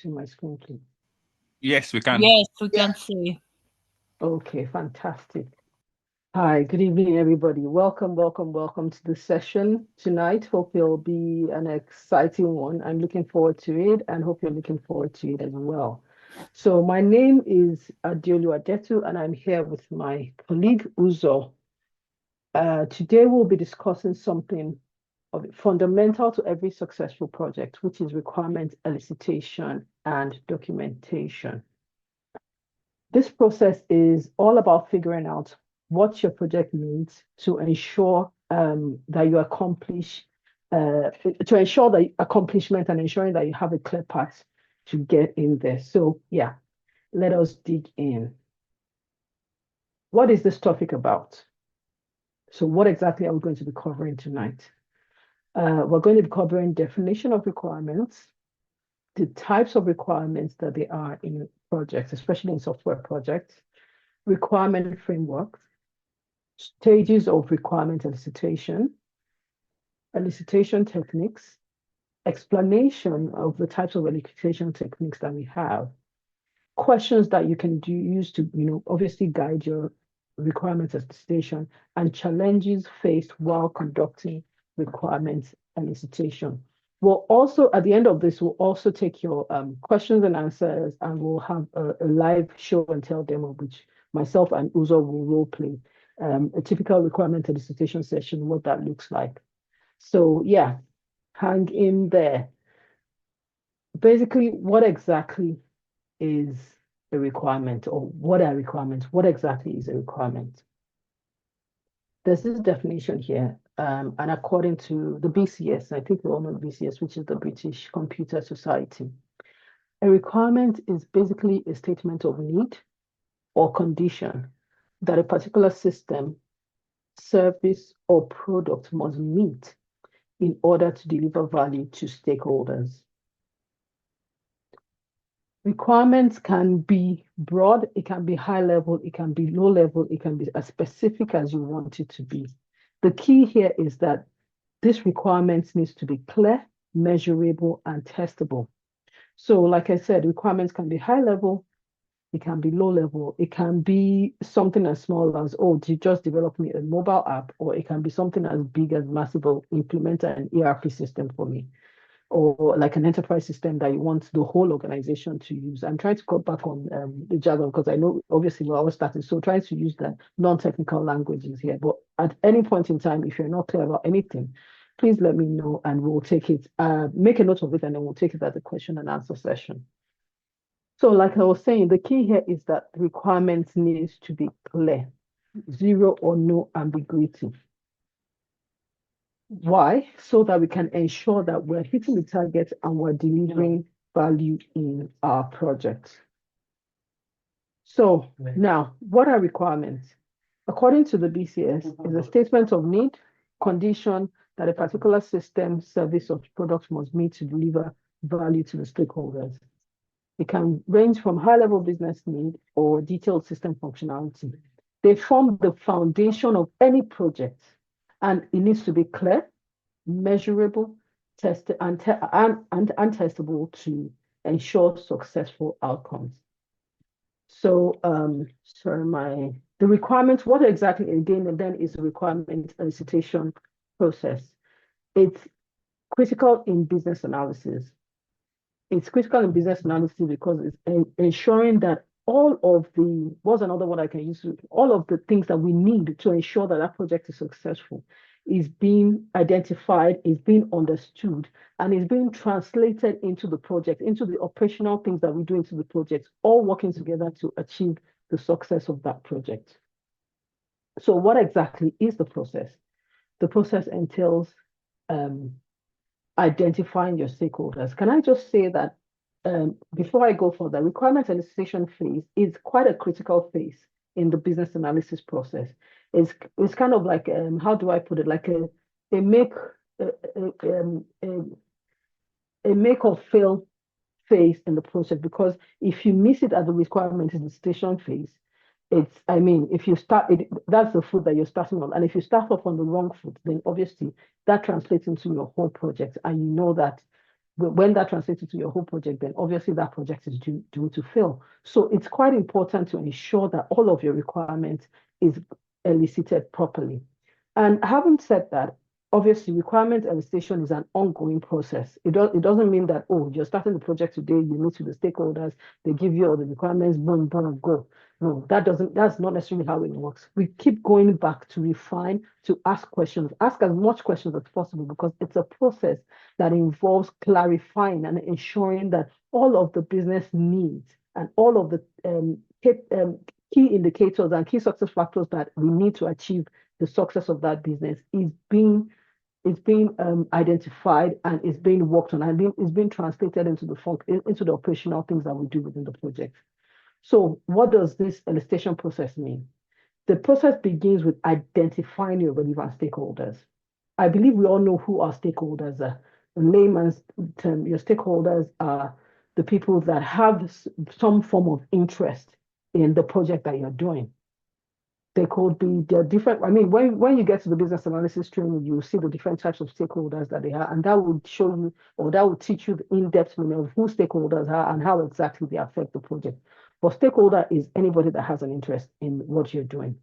see my screen, please? Yes, we can. Yes, we can see. Okay, fantastic. Hi, good evening, everybody. Welcome to the session tonight. Hope it'll be an exciting one. I'm looking forward to it and hope you're looking forward to it as well. So my name is Adiolu Adetu and I'm here with my colleague Uzo. Today we'll be discussing something fundamental to every successful project, which is requirement elicitation and documentation. This process is all about figuring out what your project needs to ensure that you accomplish, to ensure the accomplishment and ensuring that you have a clear path to get in there. So yeah, let us dig in. What is this topic about? So what exactly are we going to be covering tonight? We're going to be covering definition of requirements, the types of requirements that there are in projects, especially in software projects, requirement frameworks, stages of requirement elicitation, elicitation techniques, explanation of the types of elicitation techniques that we have, questions that you can use to, obviously guide your requirements elicitation, and challenges faced while conducting requirements elicitation. We'll also, at the end of this, we'll also take your questions and answers, and we'll have a live show and tell demo, which myself and Uzo will role play a typical requirement elicitation session, what that looks like. So yeah, hang in there. Basically, what exactly is a requirement, or what are requirements? What exactly is a requirement? There's this definition here, and according to the BCS, I think we all know the BCS, which is the British Computer Society, a requirement is basically a statement of need or condition that a particular system, service, or product must meet in order to deliver value to stakeholders. Requirements can be broad, it can be high level, it can be low level, it can be as specific as you want it to be. The key here is that this requirement needs to be clear, measurable, and testable. So like I said, requirements can be high level, it can be low level, it can be something as small as, oh, you just develop me a mobile app, or it can be something as big as massive, implement an ERP system for me, or like an enterprise system that you want the whole organization to use. I'm trying to cut back on the jargon because I know obviously we're always starting, so trying to use the non-technical languages here. But at any point in time, if you're not clear about anything, please let me know and we'll take it, make a note of it, and then we'll take it as a question and answer session. So like I was saying, the key here is that the requirements needs to be clear, zero or no ambiguity. Why? So that we can ensure that we're hitting the target and we're delivering value in our project. So now, what are requirements? According to the BCS, is a statement of need, condition that a particular system, service, or product must meet to deliver value to the stakeholders. It can range from high-level business need or detailed system functionality. They form the foundation of any project, and it needs to be clear, measurable, tested, and testable to ensure successful outcomes. So, the requirement, what exactly again and then is the requirement elicitation process? It's critical in business analysis. It's critical in business analysis because it's ensuring that all of the, what's another word I can use? All of the things that we need to ensure that that project is successful is being identified, is being understood, and is being translated into the project, into the operational things that we do into the project, all working together to achieve the success of that project. So what exactly is the process? The process entails identifying your stakeholders. Can I just say that before I go further, requirement elicitation phase is quite a critical phase in the business analysis process. It's kind of like, how do I put it? Like a make or fail phase in the process, because if you miss it at the requirement elicitation phase, if you start it, that's the foot that you're starting on. And if you start off on the wrong foot, then obviously that translates into your whole project. And you know that when that translates into your whole project, then obviously that project is due to fail. So it's quite important to ensure that all of your requirements is elicited properly. And having said that, obviously requirement elicitation is an ongoing process. It doesn't mean that, oh, you're starting the project today, you meet with the stakeholders, they give you all the requirements, boom, boom, go. No, that's not necessarily how it works. We keep going back to refine, to ask questions, ask as much questions as possible, because it's a process that involves clarifying and ensuring that all of the business needs and all of the key indicators and key success factors that we need to achieve the success of that business is being identified and is being worked on and is being translated into the operational things that we do within the project. So what does this elicitation process mean? The process begins with identifying your relevant stakeholders. I believe we all know who our stakeholders are. In layman's term, your stakeholders are the people that have some form of interest in the project that you're doing. They could be, they're different. I mean, when you get to the business analysis training, you see the different types of stakeholders that they are, and that will show you, or that will teach you the in-depth meaning of who stakeholders are and how exactly they affect the project. But stakeholder is anybody that has an interest in what you're doing.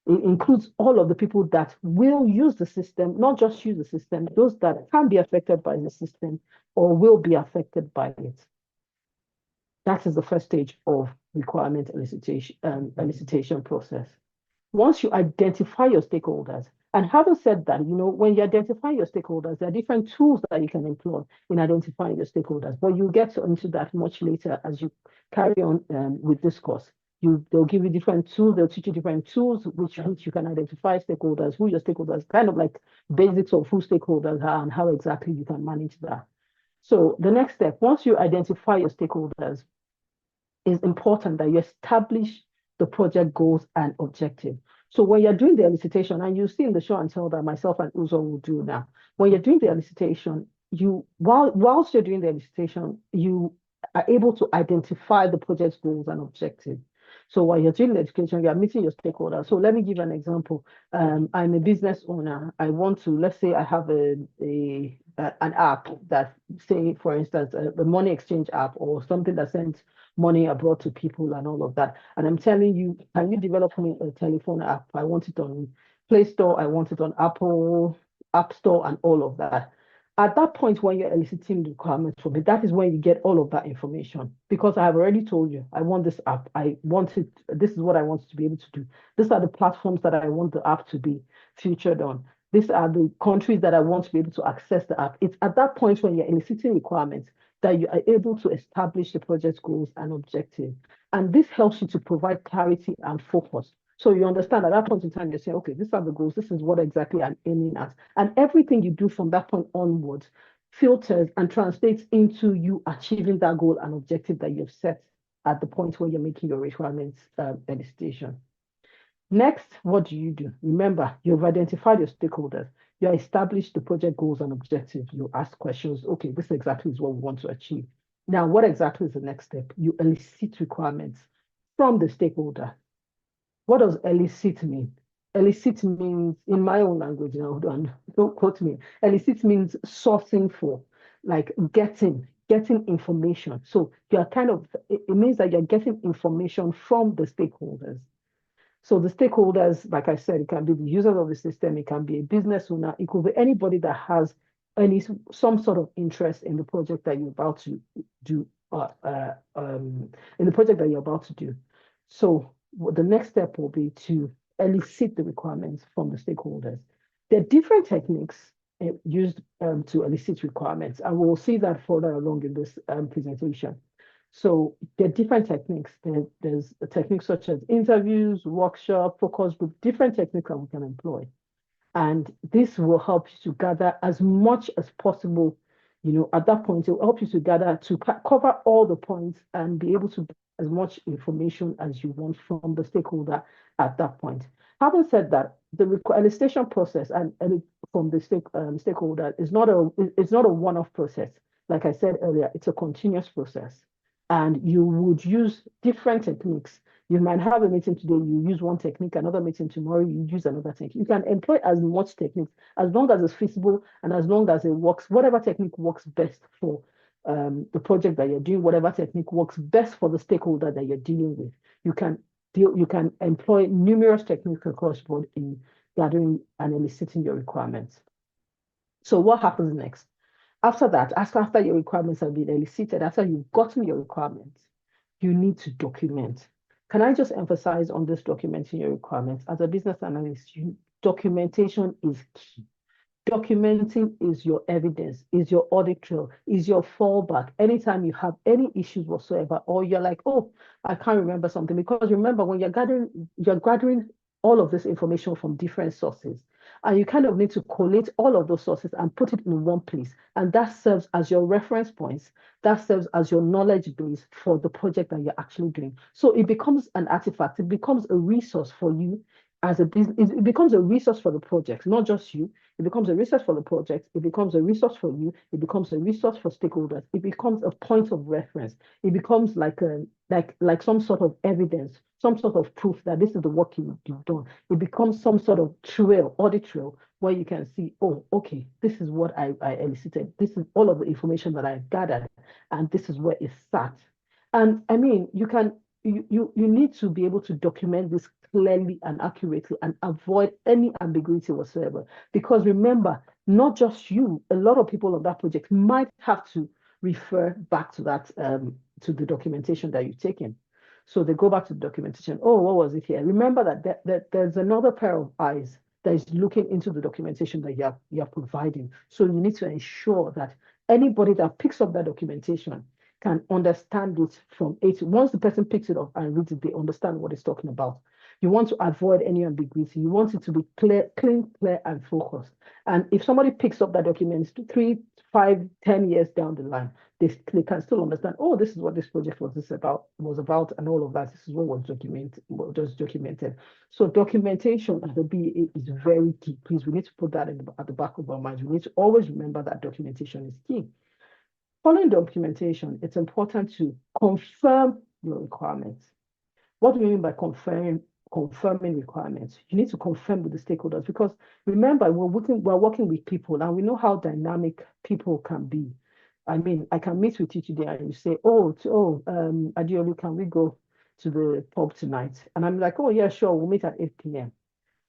It includes all of the people that will use the system, not just use the system, those that can be affected by the system or will be affected by it. That is the first stage of requirement elicitation process. Once you identify your stakeholders, and having said that, when you identify your stakeholders, there are different tools that you can employ in identifying your stakeholders, but you'll get into that much later as you carry on with this course. They'll give you different tools, they'll teach you different tools which you can identify stakeholders, who your stakeholders, kind of like basics of who stakeholders are and how exactly you can manage that. So the next step, once you identify your stakeholders, is important that you establish the project goals and objective. So when you're doing the elicitation, and you see in the show and tell that myself and Uzo will do now, when you're doing the elicitation, whilst you're doing the elicitation, you are able to identify the project's goals and objectives. So while you're doing the education, you're meeting your stakeholders. So let me give an example. I'm a business owner. I want to, let's say I have an app that, say, for instance, the money exchange app or something that sends money abroad to people and all of that. And I'm telling you, can you develop me a telephone app? I want it on Play Store. I want it on Apple App Store and all of that. At that point, when you're eliciting the requirements from it, that is when you get all of that information. Because I have already told you, I want this app. I want it. This is what I want to be able to do. These are the platforms that I want the app to be featured on. These are the countries that I want to be able to access the app. It's at that point when you're eliciting requirements that you are able to establish the project's goals and objectives. And this helps you to provide clarity and focus. So you understand at that point in time, you're saying, okay, these are the goals. This is what exactly I'm aiming at. And everything you do from that point onwards filters and translates into you achieving that goal and objective that you've set at the point where you're making your requirements elicitation. Next, what do? Remember, you've identified your stakeholders. You established the project goals and objectives. You ask questions. Okay, this exactly is what we want to achieve. Now, what exactly is the next step? You elicit requirements from the stakeholder. What does elicit mean? Elicit means, in my own language, don't quote me. Elicit means sourcing for, like getting information. So you're it means that you're getting information from the stakeholders. So the stakeholders, like I said, it can be the users of the system, it can be a business owner, it could be anybody that has some sort of interest in the project that you're about to do, in the project that you're about to do. So the next step will be to elicit the requirements from the stakeholders. There are different techniques used to elicit requirements, and we'll see that further along in this presentation. So there are different techniques. There's techniques such as interviews, workshop, focus group, different techniques that we can employ. And this will help you to gather as much as possible. At that point, it will help you to gather, to cover all the points and be able to get as much information as you want from the stakeholder at that point. Having said that, the elicitation process and from the stakeholder is not a one-off process. Like I said earlier, it's a continuous process. And you would use different techniques. You might have a meeting today, you use one technique, another meeting tomorrow, you use another technique. You can employ as much techniques as long as it's feasible and as long as it works, whatever technique works best for the project that you're doing, whatever technique works best for the stakeholder that you're dealing with. You can employ numerous techniques across board in gathering and eliciting your requirements. So what happens next? After that, after your requirements have been elicited, after you've gotten your requirements, you need to document. Can I just emphasize on this documenting your requirements? As a business analyst, documentation is key. Documenting is your evidence, is your audit trail, is your fallback. Anytime you have any issues whatsoever, or you're like, oh, I can't remember something. Because remember, when you're gathering all of this information from different sources, and you kind of need to collate all of those sources and put it in one place. And that serves as your reference points. That serves as your knowledge base for the project that you're actually doing. So it becomes an artifact. It becomes a resource for you as a business. It becomes a resource for the project, not just you. It becomes a resource for the project. It becomes a resource for you. It becomes a resource for stakeholders. It becomes a point of reference. It becomes like some sort of evidence, some sort of proof that this is the work you've done. It becomes some sort of trail, audit trail, where you can see, oh, okay, this is what I elicited. This is all of the information that I've gathered, and this is where it sat. And I mean, you need to be able to document this clearly and accurately and avoid any ambiguity whatsoever. Because remember, not just you, a lot of people on that project might have to refer back to that to the documentation that you've taken. So they go back to the documentation. Oh, what was it here? Remember that there's another pair of eyes that is looking into the documentation that you're providing. So you need to ensure that anybody that picks up that documentation can understand it from it. Once the person picks it up and reads it, they understand what it's talking about. You want to avoid any ambiguity. You want it to be clear, clear, and focused. And if somebody picks up that document 3, 5, 10 years down the line, they can still understand, oh, this is what this project was about, and all of that. This is what was documented. So documentation at the BA is very key. Please, we need to put that at the back of our minds. We need to always remember that documentation is key. Following documentation, it's important to confirm your requirements. What do we mean by confirming requirements? You need to confirm with the stakeholders, because remember, we're working with people, and we know how dynamic people can be. I mean, I can meet with you today and you say, Adiolu, can we go to the pub tonight? And I'm like, oh yeah, sure, we'll meet at 8 p.m.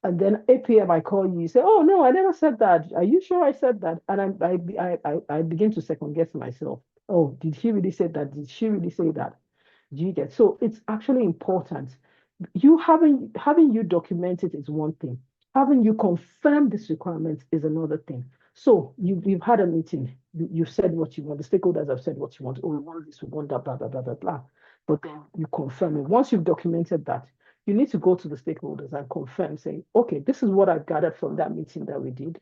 And then 8 p.m. I call you say, oh no, I never said that. Are you sure I said that? And I begin to second guess myself. Oh, did he really say that? Did she really say that? Do you get? So it's actually important. You having you documented is one thing. Having you confirm this requirement is another thing. So you've had a meeting. You've said what you want. The stakeholders have said what you want. Oh, we want this, we want that, blah, blah, blah, blah, blah. But then you confirm it. Once you've documented that, you need to go to the stakeholders and confirm, saying, okay, this is what I've gathered from that meeting that we did.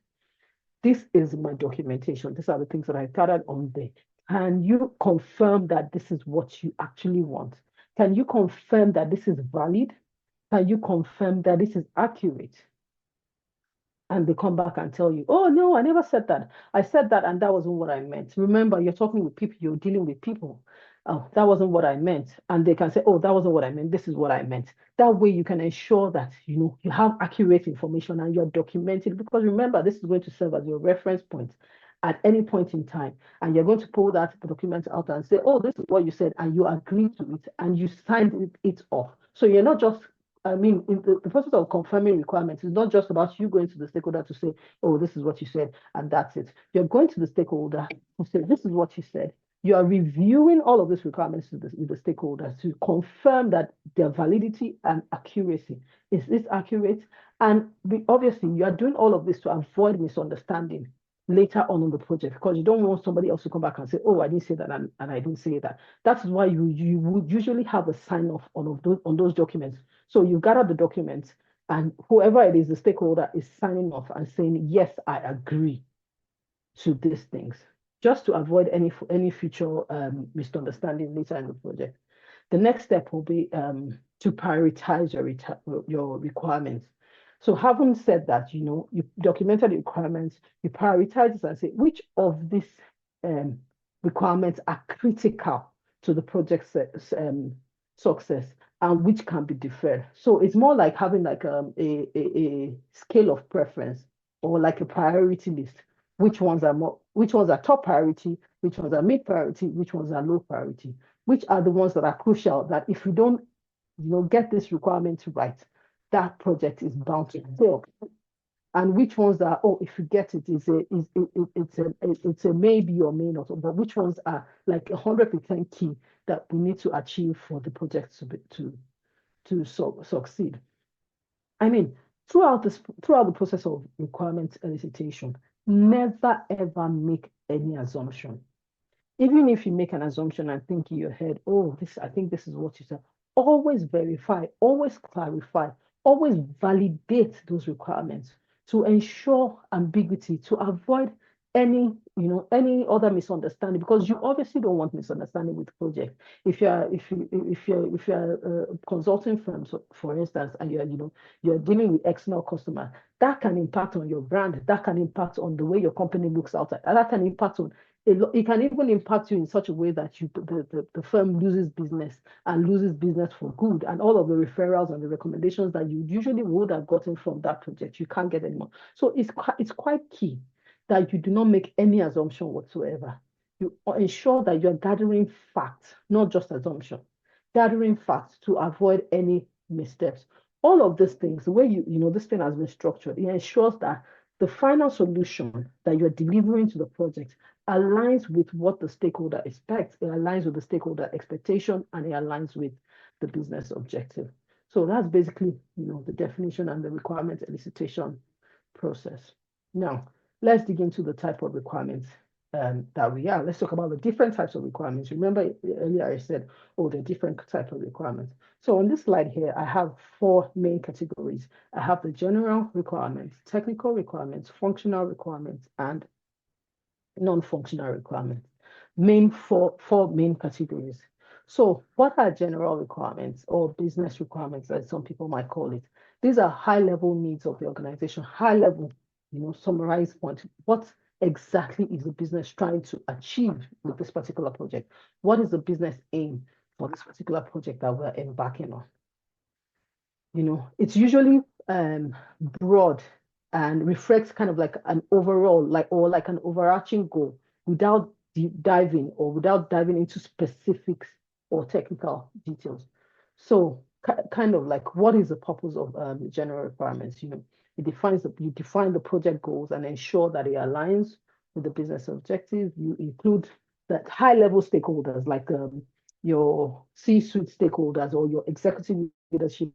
This is my documentation. These are the things that I gathered on there. Can you confirm that this is what you actually want? Can you confirm that this is valid? Can you confirm that this is accurate? And they come back and tell you, oh, no, I never said that. I said that, and that wasn't what I meant. Remember, you're talking with people, you're dealing with people. Oh, that wasn't what I meant. And they can say, oh, that wasn't what I meant. This is what I meant. That way you can ensure that, you have accurate information and you're documented. Because remember, this is going to serve as your reference point at any point in time. And you're going to pull that document out and say, oh, this is what you said. And you agreed to it and you signed it off. So you're not just in the process of confirming requirements, it's not just about you going to the stakeholder to say, oh, this is what you said, and that's it. You're going to the stakeholder to say, this is what you said. You are reviewing all of these requirements with the stakeholders to confirm that their validity and accuracy. Is this accurate? And obviously, you are doing all of this to avoid misunderstanding later on in the project, because you don't want somebody else to come back and say, oh, I didn't say that and I didn't say that. That's why you would usually have a sign off on those documents. So you gather the documents and whoever it is, the stakeholder is signing off and saying, yes, I agree to these things, just to avoid any future misunderstanding later in the project. The next step will be to prioritize your requirements. So having said that, you documented the requirements, you prioritize it and say, which of these requirements are critical to the project's success? and which can be deferred. So it's more like having like a scale of preference or like a priority list. Which ones are top priority, which ones are mid priority, which ones are low priority, which are the ones that are crucial that if you don't, get this requirement right, that project is bound to fail. And which ones are, oh, if you get it, it's a maybe or may not, but which ones are like 100% key that we need to achieve for the project to succeed. I mean, throughout the process of requirement elicitation, never ever make any assumption. Even if you make an assumption and think in your head, oh, I think this is what you said, always verify, always clarify, always validate those requirements to ensure ambiguity, to avoid any other misunderstanding, because you obviously don't want misunderstanding with project. If you're a consulting firm, so for instance, and you're dealing with external customer, that can impact on your brand, that can impact on the way your company looks outside, and that can impact on it can even impact you in such a way that the firm loses business and loses business for good, and all of the referrals and the recommendations that you usually would have gotten from that project, you can't get anymore. So it's quite key that you do not make any assumption whatsoever. You ensure that you're gathering facts, not just assumption, gathering facts to avoid any missteps. All of these things, the way this thing has been structured, it ensures that the final solution that you're delivering to the project aligns with what the stakeholder expects, it aligns with the stakeholder expectation, and it aligns with the business objective. So that's basically, the definition and the requirement elicitation process. Now, let's dig into the type of requirements that we are. Let's talk about the different types of requirements. Remember earlier I said, the different types of requirements. So on this slide here, I have 4 main categories. I have the general requirements, technical requirements, functional requirements, and non-functional requirements. Four main categories. So what are general requirements or business requirements, as some people might call it? These are high-level needs of the organization, high-level, summarized point. What exactly is the business trying to achieve with this particular project? What is the business aim for this particular project that we're embarking on? It's usually broad and reflects kind of like an overall, like an overarching goal without diving into specifics or technical details. So kind of like, what is the purpose of general requirements? You define the project goals and ensure that it aligns with the business objective. You include that high-level stakeholders, like your C-suite stakeholders or your executive leadership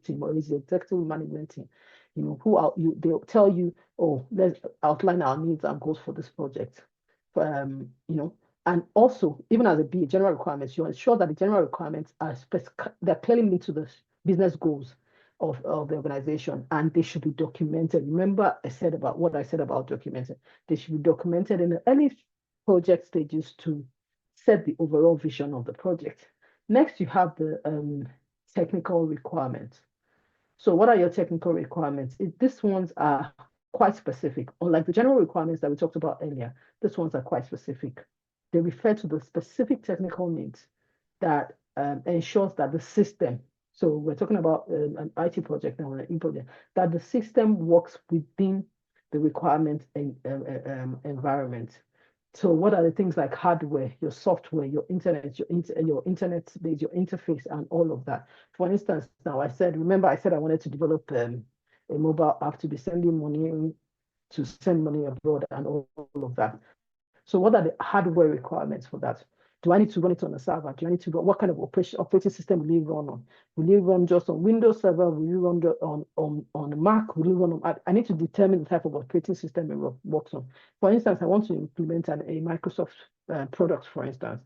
team or is executive management team, they'll tell you, oh, let's outline our needs and goals for this project. And also, even as a general requirements, you ensure that the general requirements are they're clearly linked to the business goals of the organization, and they should be documented. Remember, I said about documenting. They should be documented in the early project stages to set the overall vision of the project. Next, you have the technical requirements. So what are your technical requirements? These ones are quite specific. Unlike the general requirements that we talked about earlier, these ones are quite specific. They refer to the specific technical needs that ensures that the system, so we're talking about an IT project now, an project, that the system works within the requirement environment. So what are the things like hardware, your software, your internet, your internet space, your interface, and all of that? For instance, now I said I wanted to develop a mobile app to be sending money, to send money abroad and all of that. So what are the hardware requirements for that? Do I need to run it on a server? What kind of operating system will you run on? Will you run just on Windows Server? Will you run on a Mac? Will you run on? I need to determine the type of operating system it works on. For instance, I want to implement a Microsoft product, for instance.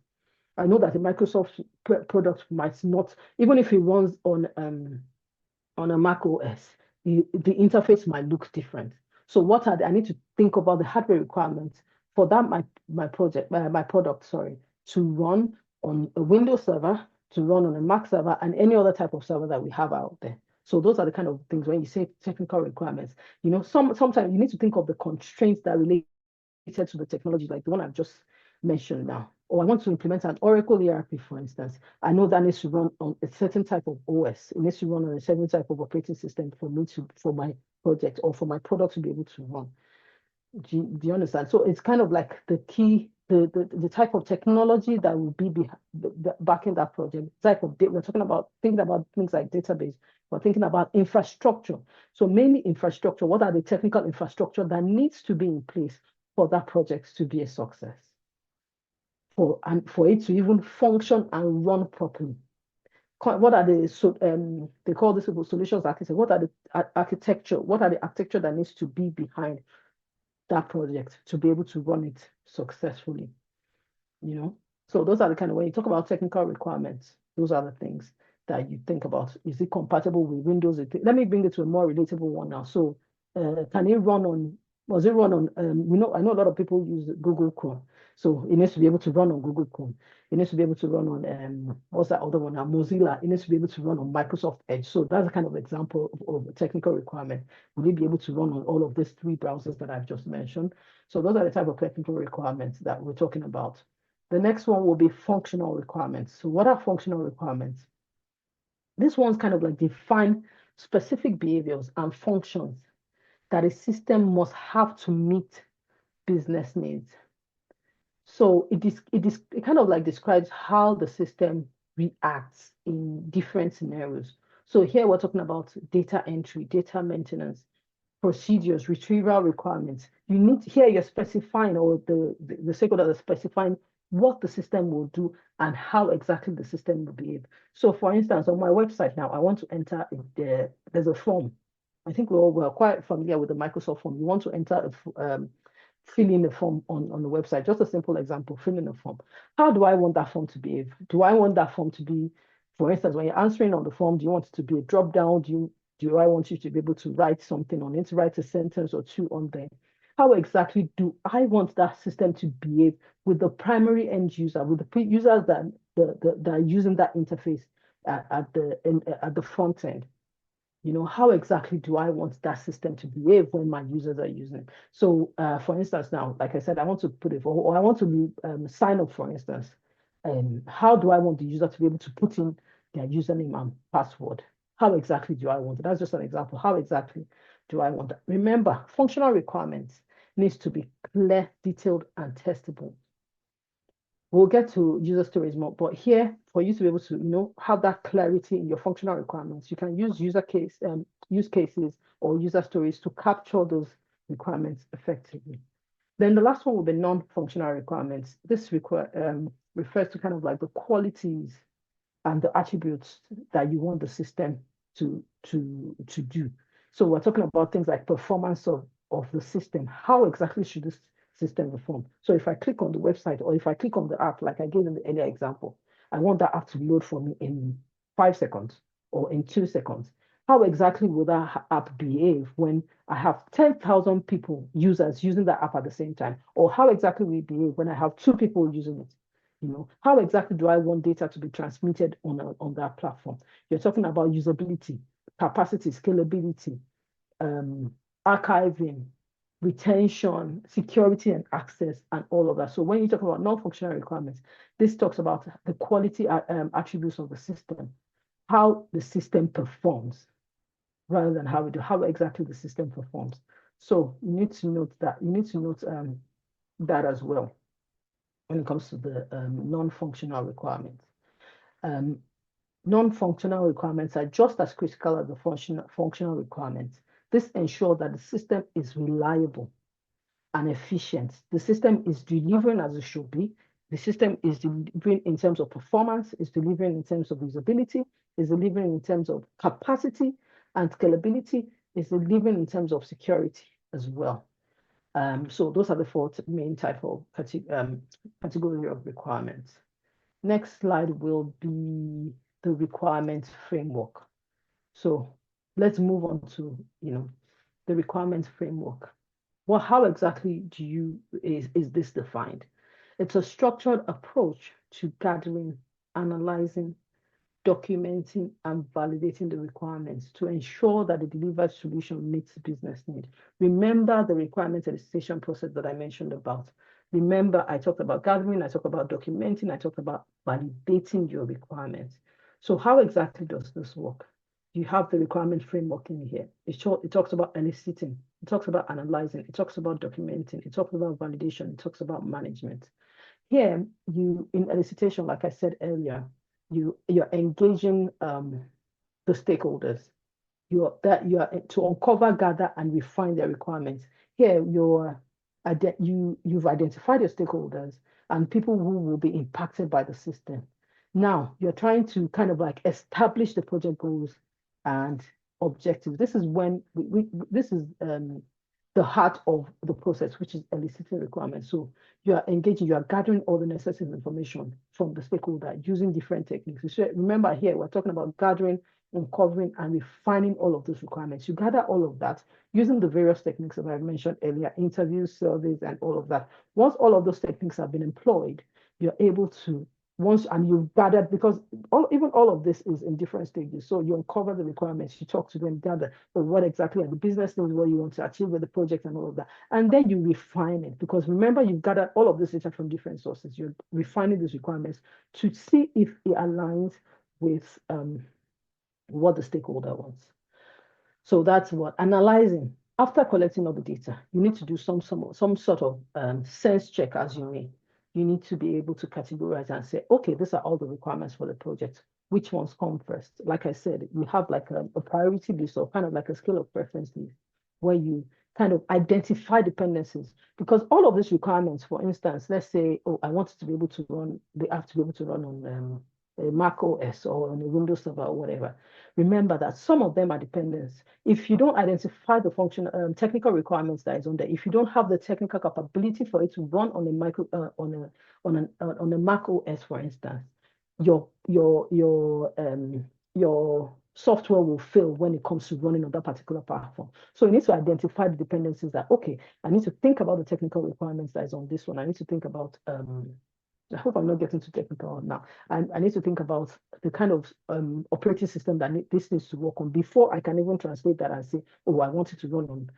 I know that a Microsoft product might not, even if it runs on a Mac OS, the interface might look different. So I need to think about the hardware requirements for that my product, to run on a Windows server, to run on a Mac server, and any other type of server that we have out there. So those are the kind of things when you say technical requirements. Sometimes you need to think of the constraints that relate to the technology, like the one I've just mentioned now. or I want to implement an Oracle ERP, for instance. I know that needs to run on a certain type of OS. It needs to run on a certain type of operating system for my project or for my product to be able to run. Do you understand? So it's kind of like the key, the type of technology that will be backing that project. Type of data. We're thinking about things like database. We're thinking about infrastructure. So mainly infrastructure. What are the technical infrastructure that needs to be in place for that project to be a success? For it to even function and run properly. What are the they call this solutions architect? What are the architecture? What are the architecture that needs to be behind that project to be able to run it successfully? So those are the kind of, when you talk about technical requirements, those are the things that you think about. Is it compatible with Windows? Let me bring it to a more relatable one now. So can it run on, was it run on, I know a lot of people use Google Chrome. So it needs to be able to run on Google Chrome. It needs to be able to run on, what's that other one now? Mozilla. It needs to be able to run on Microsoft Edge. So that's a kind of example of a technical requirement. Will it be able to run on all of these three browsers that I've just mentioned? So those are the type of technical requirements that we're talking about. The next one will be functional requirements. So what are functional requirements? This one's kind of like define specific behaviors and functions that a system must have to meet business needs. So it kind of like describes how the system reacts in different scenarios. So here we're talking about data entry, data maintenance, procedures, retrieval requirements. Here you're specifying, or the stakeholder is specifying what the system will do and how exactly the system will behave. So for instance, on my website now, I want to enter, there's a form. I think we're quite familiar with the Microsoft form. You want to enter fill in a form on the website. Just a simple example, fill in a form. How do I want that form to behave? Do I want that form to be, for instance, when you're answering on the form, do you want it to be a drop down? Do I want you to be able to write something on it, write a sentence or two on there? How exactly do I want that system to behave with the primary end user, with the users that are using that interface at the front end? How exactly do I want that system to behave when my users are using it? So, for instance, now, like I said, I want to put it, or I want to sign up, for instance. How do I want the user to be able to put in their username and password? How exactly do I want it? That's just an example. How exactly do I want that? Remember, functional requirements needs to be clear, detailed, and testable. We'll get to user stories more, but here, for you to be able to, have that clarity in your functional requirements, you can use use cases or user stories to capture those requirements effectively. Then the last one will be non-functional requirements. This refers to kind of like the qualities and the attributes that you want the system to do. So we're talking about things like performance of the system. How exactly should this system perform? So if I click on the website or if I click on the app, like I gave in the earlier example, I want that app to load for me in 5 seconds or in 2 seconds. How exactly will that app behave when I have 10,000 users using that app at the same time? Or how exactly will it behave when I have 2 people using it? How exactly do I want data to be transmitted on that platform? You're talking about usability, capacity, scalability, archiving, retention, security and access, and all of that. So when you talk about non-functional requirements, this talks about the quality attributes of the system, how the system performs, rather than how exactly the system performs. So you need to note that. You need to note that as well when it comes to the non-functional requirements. Non-functional requirements are just as critical as the functional requirements. This ensures that the system is reliable and efficient. The system is delivering as it should be. The system is delivering in terms of performance, is delivering in terms of usability, is delivering in terms of capacity and scalability, is delivering in terms of security as well. So those are the 4 main type of category of requirements. Next slide will be the requirements framework. So let's move on to the requirements framework. Well, how exactly is this defined? It's a structured approach to gathering, analyzing, documenting, and validating the requirements to ensure that the delivered solution meets business need. Remember the requirements elicitation process that I mentioned about. Remember, I talked about gathering, I talked about documenting, I talked about validating your requirements. So how exactly does this work? You have the requirement framework in here. It talks about eliciting, it talks about analyzing, it talks about documenting, it talks about validation, it talks about management. Here, in elicitation, like I said earlier, you're engaging the stakeholders. You are to uncover, gather, and refine their requirements. Here, you've identified your stakeholders and people who will be impacted by the system. Now, you're trying to kind of like establish the project goals and objectives. This is when this is the heart of the process, which is eliciting requirements. So you are engaging, you are gathering all the necessary information from the stakeholder using different techniques. So remember here, we're talking about gathering, uncovering, and refining all of those requirements. You gather all of that using the various techniques that I mentioned earlier, interviews, surveys, and all of that. Once all of those techniques have been employed, you're able to and you've gathered, because even all of this is in different stages. So you uncover the requirements, you talk to them, gather what exactly are the business needs, what you want to achieve with the project and all of that. And then you refine it, because remember, you've gathered all of this data from different sources. You're refining these requirements to see if it aligns with what the stakeholder wants. So that's what analyzing. After collecting all the data, you need to do some sort of sense check, as you may. You need to be able to categorize and say, okay, these are all the requirements for the project. Which ones come first? Like I said, you have like a priority list, or kind of like a scale of preference list, where you kind of identify dependencies. Because all of these requirements, for instance, let's say, oh, I want it to be able to run, they have to be able to run on a Mac OS or on a Windows server or whatever. Remember that some of them are dependents. If you don't identify the technical requirements that is on there, if you don't have the technical capability for it to run on a Mac OS, for instance, your software will fail when it comes to running on that particular platform. So you need to identify the dependencies that, okay, I need to think about the technical requirements that is on this one. I need to think about I hope I'm not getting too technical now. I need to think about the kind of operating system that this needs to work on before I can even translate that and say, oh, I want it to run on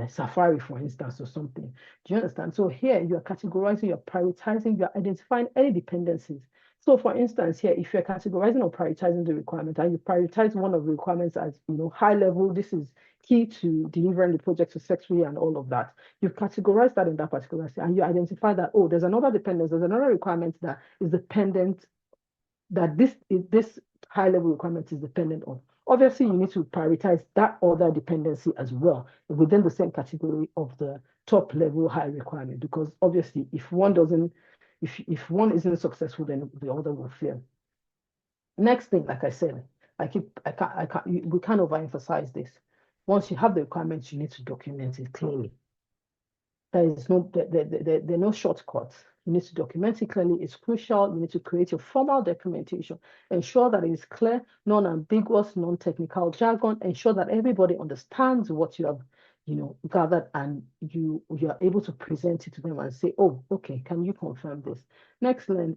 Safari, for instance, or something. Do you understand? So here you're categorizing, you're prioritizing, you're identifying any dependencies. So for instance, here, if you're categorizing or prioritizing the requirement, and you prioritize one of the requirements as high level, this is key to delivering the project successfully and all of that. You've categorized that in that particular state, and you identify that, oh, there's another dependence, there's another requirement that is dependent, that this high level requirement is dependent on. Obviously, you need to prioritize that other dependency as well within the same category of the top level high requirement, because obviously if one isn't successful, then the other will fail. Next thing, like I said, we can't overemphasize this. Once you have the requirements, you need to document it clearly. There are no shortcuts. You need to document it clearly. It's crucial. You need to create your formal documentation. Ensure that it is clear, non-ambiguous, non-technical jargon. Ensure that everybody understands what you have, gathered, and you are able to present it to them and say, oh, okay, can you confirm this? Next will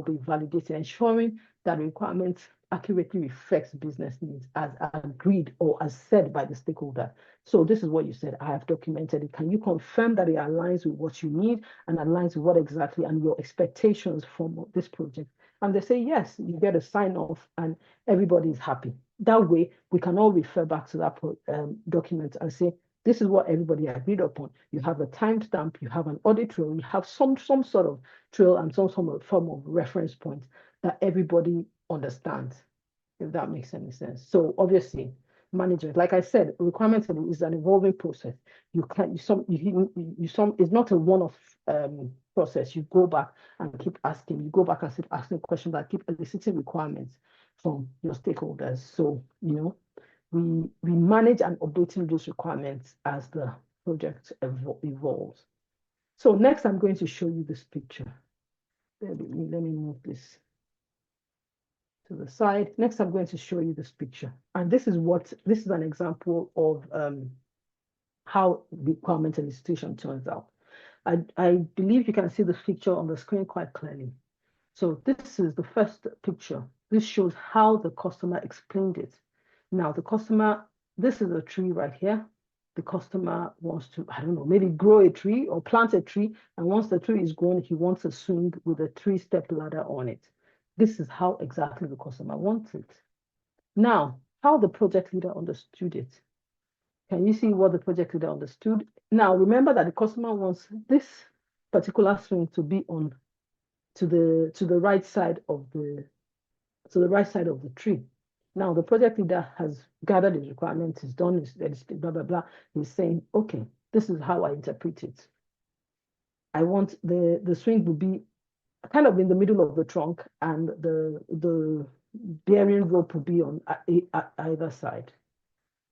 be validated, ensuring that requirements accurately reflects business needs as agreed or as said by the stakeholder. So this is what you said. I have documented it. Can you confirm that it aligns with what you need and aligns with what exactly and your expectations from this project? And they say, yes, you get a sign off and everybody is happy. That way, we can all refer back to that document and say, this is what everybody agreed upon. You have a timestamp, you have an audit trail, you have some sort of trail and some form of reference point that everybody understands, if that makes any sense. So obviously, management, like I said, requirement is an evolving process. It's not a one-off process. You go back and keep asking. You go back and keep asking questions that keep eliciting requirements from your stakeholders. So we manage and updating those requirements as the project evolves. So next, I'm going to show you this picture. Let me move this to the side. Next, I'm going to show you this picture. And this is an example of how requirement elicitation turns out. I believe you can see the picture on the screen quite clearly. So this is the first picture. This shows how the customer explained it. Now, this is a tree right here. the customer wants to, I don't know, maybe grow a tree or plant a tree. And once the tree is grown, he wants a swing with a 3-step ladder on it. This is how exactly the customer wants it. Now, how the project leader understood it. Can you see what the project leader understood? Now, remember that the customer wants this particular swing to be on to the right side of the tree. Now, the project leader has gathered his requirements, he's done his blah, blah, blah. He's saying, okay, this is how I interpret it. I want the swing will be kind of in the middle of the trunk, and the bearing rope will be on either side,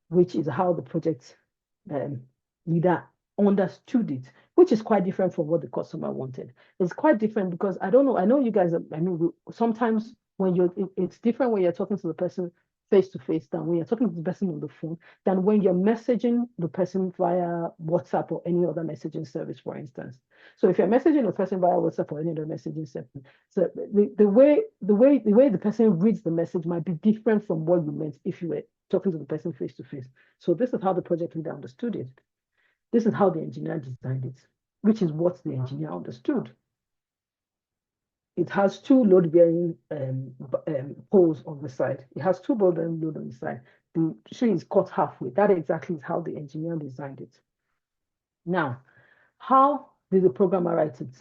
which is how the project leader understood it, which is quite different from what the customer wanted. It's quite different because I don't know. I know you guys. I mean, sometimes when it's different when you're talking to the person face to face than when you're talking to the person on the phone, than when you're messaging the person via WhatsApp or any other messaging service, for instance. So if you're messaging a person via WhatsApp or any other messaging service, so the way the person reads the message might be different from what you meant if you were talking to the person face to face. So this is how the project leader understood it. This is how the engineer designed it, which is what the engineer understood. It has 2 load-bearing poles on the side. It has 2 load-bearing load on the side. The tree is cut halfway. That exactly is how the engineer designed it. Now, how did the programmer write it?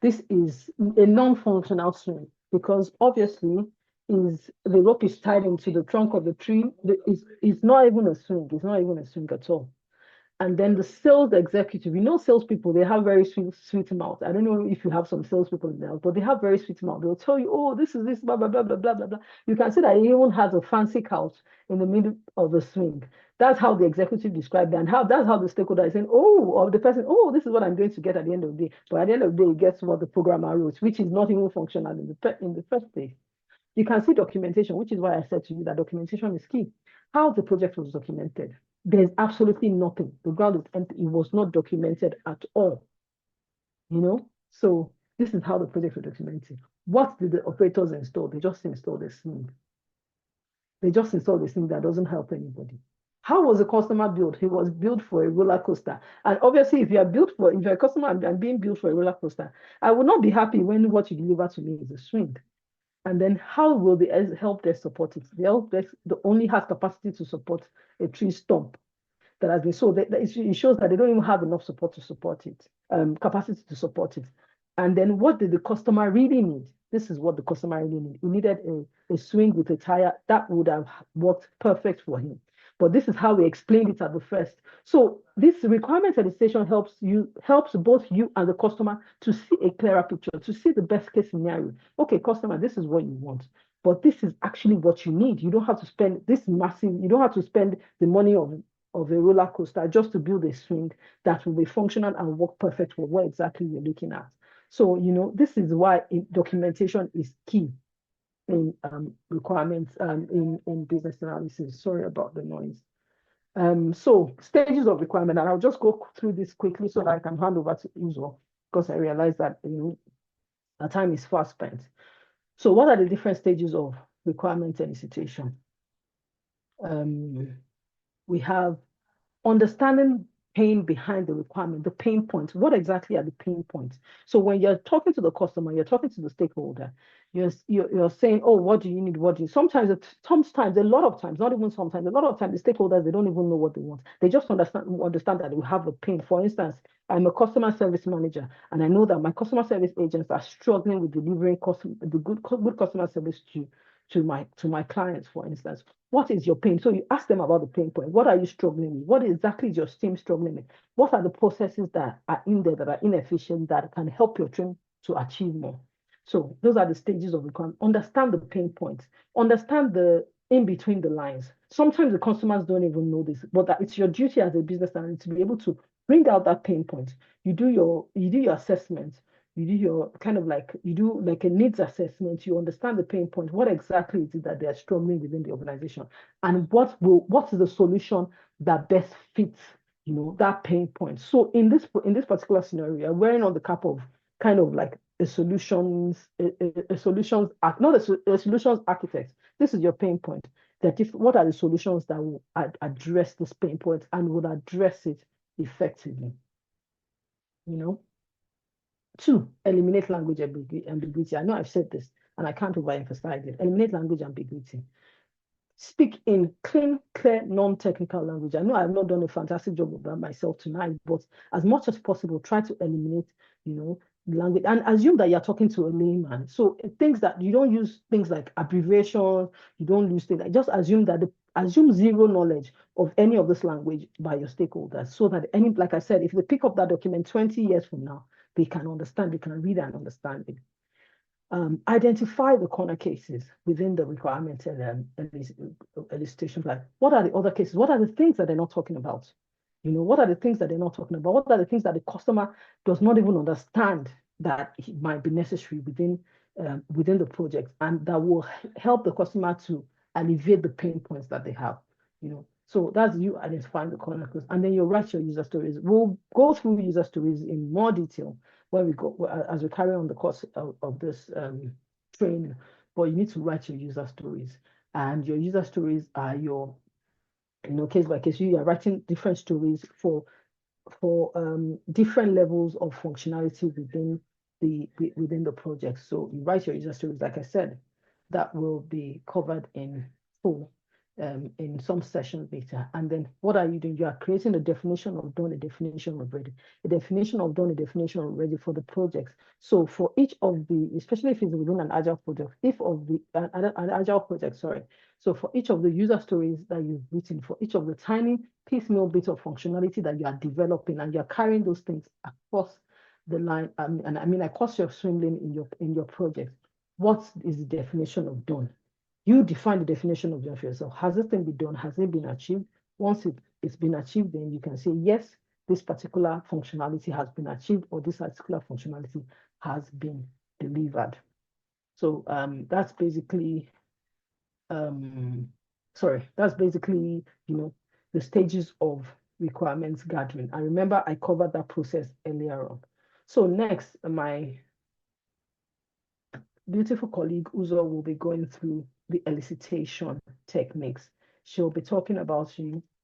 This is a non-functional swing because obviously the rope is tied into the trunk of the tree. It's not even a swing. It's not even a swing at all. And then the sales executive, salespeople, they have very sweet mouth. I don't know if you have some salespeople in there, but they have very sweet mouth. They'll tell you, oh, this is this, blah, blah, blah, blah, blah, blah, blah. You can see that he even has a fancy couch in the middle of the swing. That's how the executive described it, and that's how the stakeholder is saying, of the person, this is what I'm going to get at the end of the day. But at the end of the day, he gets what the programmer wrote, which is not even functional in the first place. You can see documentation, which is why I said to you that documentation is key. How the project was documented. There's absolutely nothing. The ground is empty. It was not documented at all. So this is how the project was documented. What did the operators install? They just installed a swing. They just installed a swing that doesn't help anybody. How was the customer built? He was built for a roller coaster. And obviously, if you're a customer and being built for a roller coaster, I will not be happy when what you deliver to me is a swing. And then how will the help desk support it? The help desk only has capacity to support a tree stump that has been sold. It shows that they don't even have enough support to support it, capacity to support it. And then what did the customer really need? This is what the customer really needed. He needed a swing with a tire that would have worked perfect for him. But this is how we explained it at the first. So this requirement elicitation helps both you and the customer to see a clearer picture, to see the best case scenario. Okay, customer, this is what you want, but this is actually what you need. You don't have to spend you don't have to spend the money of a roller coaster just to build a swing that will be functional and work perfect for what exactly you're looking at. So, this is why documentation is key in requirements in business analysis. Sorry about the noise. So stages of requirement, and I'll just go through this quickly so that I can hand over to Uzo, because I realize that our time is fast spent. So what are the different stages of requirement elicitation? We have understanding pain behind the requirement, the pain points. What exactly are the pain points? So when you're talking to the customer, you're talking to the stakeholder, you're saying, oh, what do you need? What do you sometimes, a lot of times, not even sometimes, a lot of times the stakeholders, they don't even know what they want. They just understand that we have a pain. For instance, I'm a customer service manager, and I know that my customer service agents are struggling with delivering the good customer service to my clients, for instance. What is your pain? So you ask them about the pain point. What are you struggling with? What exactly is your team struggling with? What are the processes that are in there that are inefficient that can help your team to achieve more? So those are the stages of requirement. Understand the pain points. Understand the in between the lines. Sometimes the customers don't even know this, but that it's your duty as a business analyst to be able to bring out that pain point. You do your assessment. You do like a needs assessment. You understand the pain point. What exactly is it that they are struggling within the organization, and what is the solution that best fits that pain point? So in this particular scenario, you're wearing on the cap of kind of like a solutions architect. This is your pain point. what are the solutions that will address this pain point and will address it effectively. You know, two, eliminate language ambiguity. I know I've said this and I can't overemphasize it. Eliminate language ambiguity. Speak in clean, clear, non-technical language. I know I've not done a fantastic job of that myself tonight, but as much as possible, try to eliminate, language and assume that you're talking to a layman. So things that you don't use things like abbreviations, you don't use things like just assume zero knowledge of any of this language by your stakeholders, so that like I said, if they pick up that document 20 years from now, they can understand, they can read and understand it. Identify the corner cases within the requirement and elicitation plan. What are the other cases? What are the things that they're not talking about? What are the things that they're not talking about? What are the things that the customer does not even understand that it might be necessary within the project, and that will help the customer to alleviate the pain points that they have. So that's you identifying the corner cases, and then you write your user stories. We'll go through user stories in more detail when we go as we carry on the course of this training. But you need to write your user stories, and your user stories are your, case by case. You are writing different stories for different levels of functionality within the project. So you write your user stories, like I said, that will be covered in full in some sessions later. And then what are you doing? You are creating a definition of done, a definition of ready, a definition of done, a definition of ready for the projects. So for each of the, especially if it's within an agile project, an agile project, sorry. So for each of the user stories that you've written, for each of the tiny piecemeal bits of functionality that you are developing, and you're carrying those things across the line, across your swim lane in your project, what is the definition of done? You define the definition of done for yourself. Has this thing been done? Has it been achieved? Once it's been achieved, then you can say, yes, this particular functionality has been achieved, or this particular functionality has been delivered. So that's basically, the stages of requirements gathering. I remember I covered that process earlier on. So next, my beautiful colleague Uzo will be going through the elicitation techniques. She'll be talking about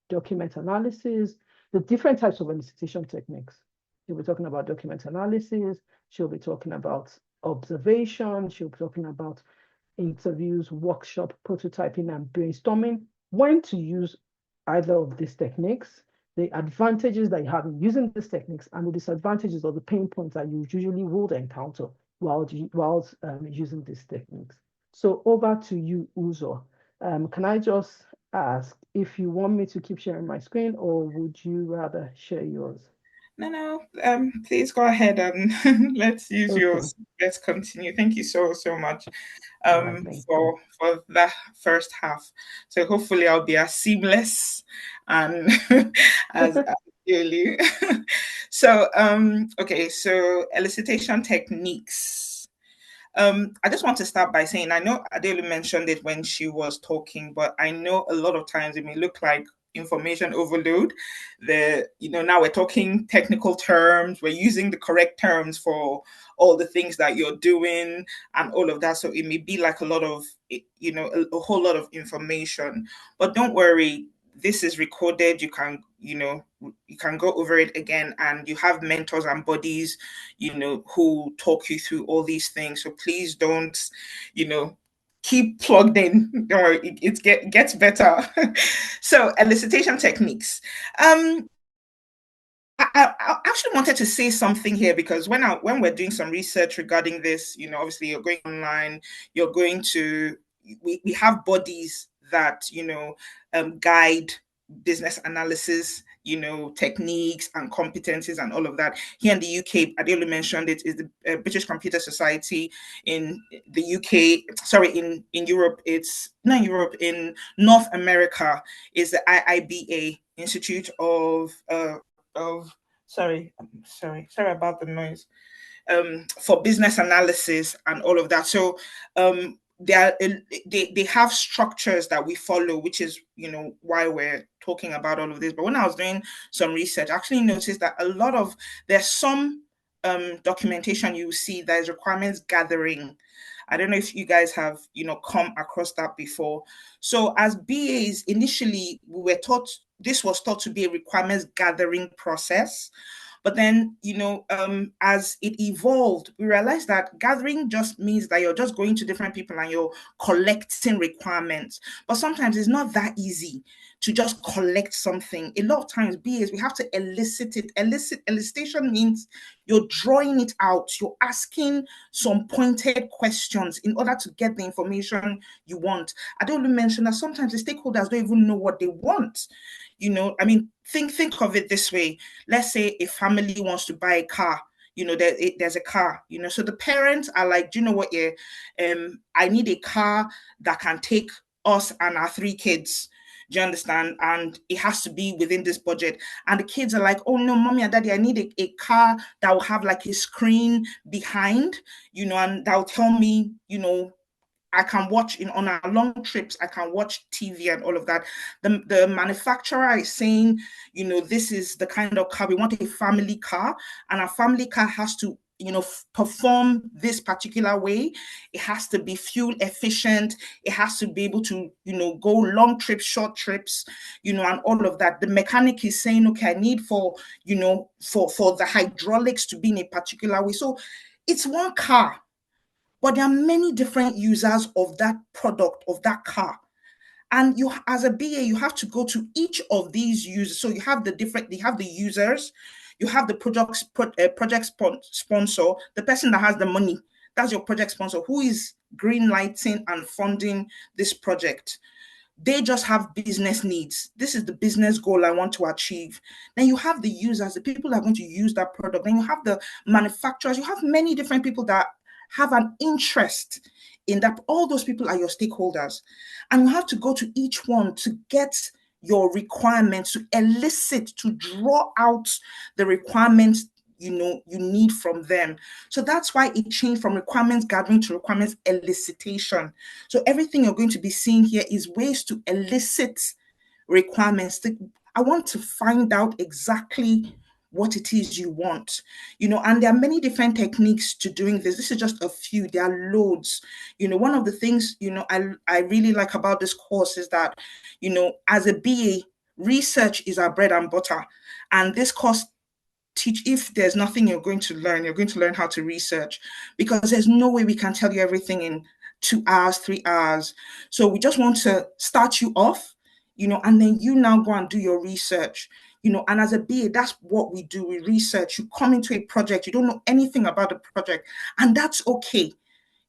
document analysis, the different types of elicitation techniques. She'll be talking about document analysis. She'll be talking about observation. She'll be talking about interviews, workshop, prototyping, and brainstorming. When to use either of these techniques, the advantages that you have in using these techniques, and the disadvantages or the pain points that you usually would encounter while using these techniques. So over to you, Uzo. Can I just ask if you want me to keep sharing my screen, or would you rather share yours? No. Please go ahead and let's use yours. Let's continue. Thank you so much for that first half. So hopefully I'll be as seamless and as really. So okay, so elicitation techniques. I just want to start by saying I know Adele mentioned it when she was talking, but I know a lot of times it may look like information overload. Now we're talking technical terms, we're using the correct terms for all the things that you're doing and all of that. So it may be like a lot of, a whole lot of information. But don't worry, this is recorded. You can go over it again, and you have mentors and buddies, who talk you through all these things. So please don't, keep plugged in. Don't worry, it gets better. So elicitation techniques. I actually wanted to say something here, because when we're doing some research regarding this, obviously you're going online, you're going to, we have bodies that, guide business analysis, techniques and competencies and all of that. Here in the UK, Adele mentioned it, is the British Computer Society. In the UK, sorry, in Europe, it's not Europe, in North America is the IIBA, Institute of sorry about the noise, for business analysis and all of that. So they have structures that we follow, which is why we're talking about all of this. But when I was doing some research, I actually noticed that there's some documentation you see that is requirements gathering, I don't know if you guys have, come across that before. So as BAs, initially, this was thought to be a requirements gathering process. But then, as it evolved, we realized that gathering just means that you're just going to different people and you're collecting requirements. But sometimes it's not that easy to just collect something. A lot of times, BAs, we have to elicit it. Elicitation means you're drawing it out. You're asking some pointed questions in order to get the information you want. I don't want to mention that sometimes the stakeholders don't even know what they want. Think of it this way. Let's say a family wants to buy a car. There's a car. So the parents are like, do you know what? Yeah, I need a car that can take us and our 3 kids. Do you understand? And it has to be within this budget. And the kids are like, oh no, mommy and daddy, I need a car that will have like a screen behind, and that will tell me, I can watch on our long trips, I can watch TV and all of that. The manufacturer is saying, this is the kind of car, we want a family car, and a family car has to, perform this particular way. It has to be fuel efficient. It has to be able to, go long trips, short trips, and all of that. The mechanic is saying, okay, I need for the hydraulics to be in a particular way. So it's one car, but there are many different users of that product, of that car. And you, as a BA, you have to go to each of these users. So you have the users, you have the project sponsor, the person that has the money. That's your project sponsor, who is green lighting and funding this project. They just have business needs. This is the business goal I want to achieve. Then you have the users, the people that are going to use that product. Then you have the manufacturers. You have many different people that have an interest in that. All those people are your stakeholders. And you have to go to each one to get your requirements, to elicit, to draw out the requirements you need from them. So that's why it changed from requirements gathering to requirements elicitation. So everything you're going to be seeing here is ways to elicit requirements. I want to find out exactly what it is you want, and there are many different techniques to doing this. This is just a few. There are loads. One of the things, I really like about this course is that, as a BA, research is our bread and butter. And this course if there's nothing you're going to learn how to research, because there's no way we can tell you everything in 2 hours, 3 hours. So we just want to start you off, and then you now go and do your research. And as a BA, that's what we do. We research. You come into a project, you don't know anything about the project, and that's okay.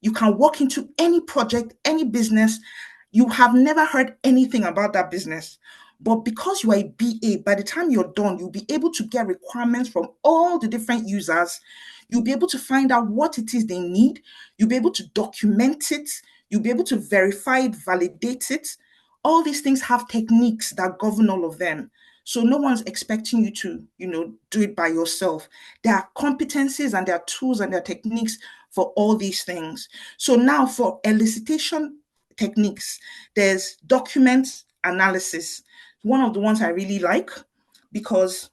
You can walk into any project, any business. You have never heard anything about that business. But because you are a BA, by the time you're done, you'll be able to get requirements from all the different users. You'll be able to find out what it is they need. You'll be able to document it. You'll be able to verify it, validate it. All these things have techniques that govern all of them. So no one's expecting you to, do it by yourself. There are competencies and there are tools and there are techniques for all these things. So now for elicitation techniques, there's document analysis. One of the ones I really like because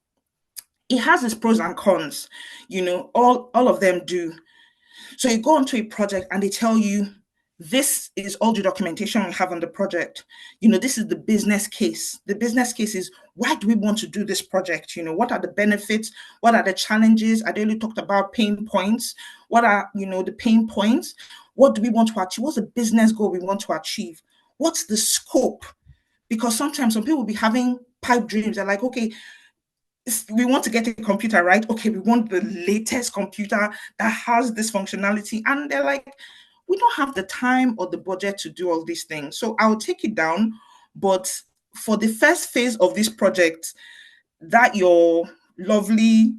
it has its pros and cons. All of them do. So you go onto a project and they tell you, this is all the documentation we have on the project. This is the business case. The business case is, why do we want to do this project? What are the benefits? What are the challenges? I only talked about pain points. What are, the pain points? What do we want to achieve? What's the business goal we want to achieve? What's the scope? Because sometimes some people will be having pipe dreams. They're like, okay, we want to get a computer, right? Okay, we want the latest computer that has this functionality. And they're like, we don't have the time or the budget to do all these things. So I'll take it down. But for the first phase of this project, that your lovely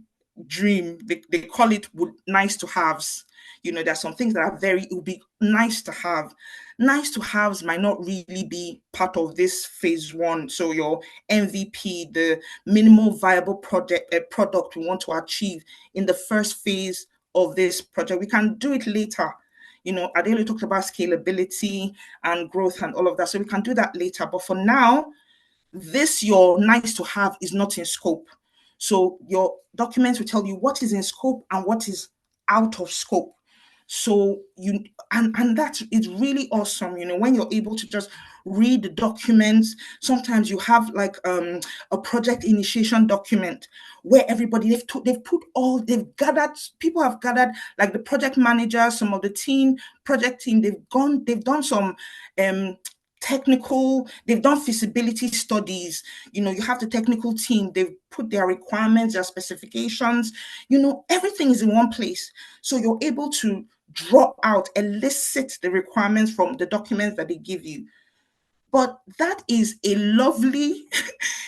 dream, they call it nice to haves. There's some things that are it would be nice to have. Nice to haves might not really be part of this phase 1. So your MVP, the minimal viable product we want to achieve in the first phase of this project, we can do it later. Adele talked about scalability and growth and all of that. So we can do that later. But for now, this your nice to have is not in scope. So your documents will tell you what is in scope and what is out of scope. So and that is really awesome, when you're able to just read the documents. Sometimes you have like a project initiation document where everybody they've gathered, people have gathered, like the project manager, some of the project team, they've done some they've done feasibility studies. You have the technical team, they've put their requirements, their specifications, everything is in one place. So you're able to elicit the requirements from the documents that they give you. But that is a lovely,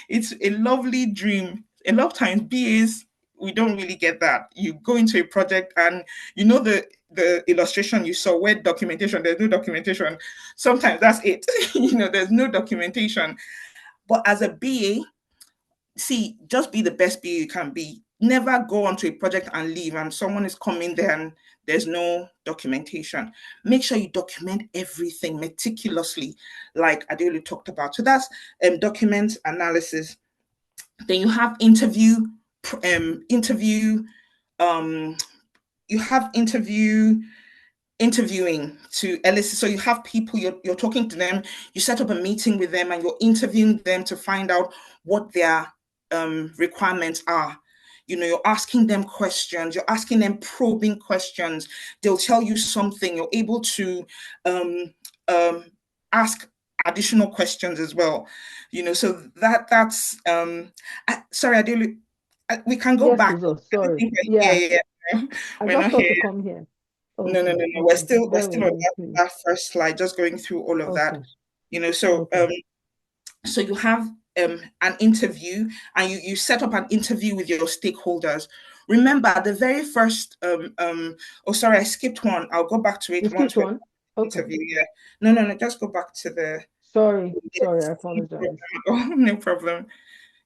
it's a lovely dream. A lot of times BAs, we don't really get that. You go into a project and the illustration you saw where documentation, there's no documentation. Sometimes that's it. There's no documentation. But as a BA, just be the best BA you can be. Never go onto a project and leave and someone is coming there and there's no documentation. Make sure you document everything meticulously, like Adeolu talked about. So that's document analysis. Then you have interviewing to elicit. So you have people, you're talking to them, you set up a meeting with them and you're interviewing them to find out what their requirements are. You're asking them questions, you're asking them probing questions. They'll tell you something, you're able to ask additional questions as well. So that's sorry, Adele, we can go back. Sorry. Yeah. I just thought to come here. Okay. No. We're still on that first slide, just going through all of that. So you have an interview and you set up an interview with your stakeholders. Remember the very first sorry, I skipped one. I'll go back to it. You skipped one? Okay. Interview, yeah. No, just go back to the Sorry, I apologize. No problem.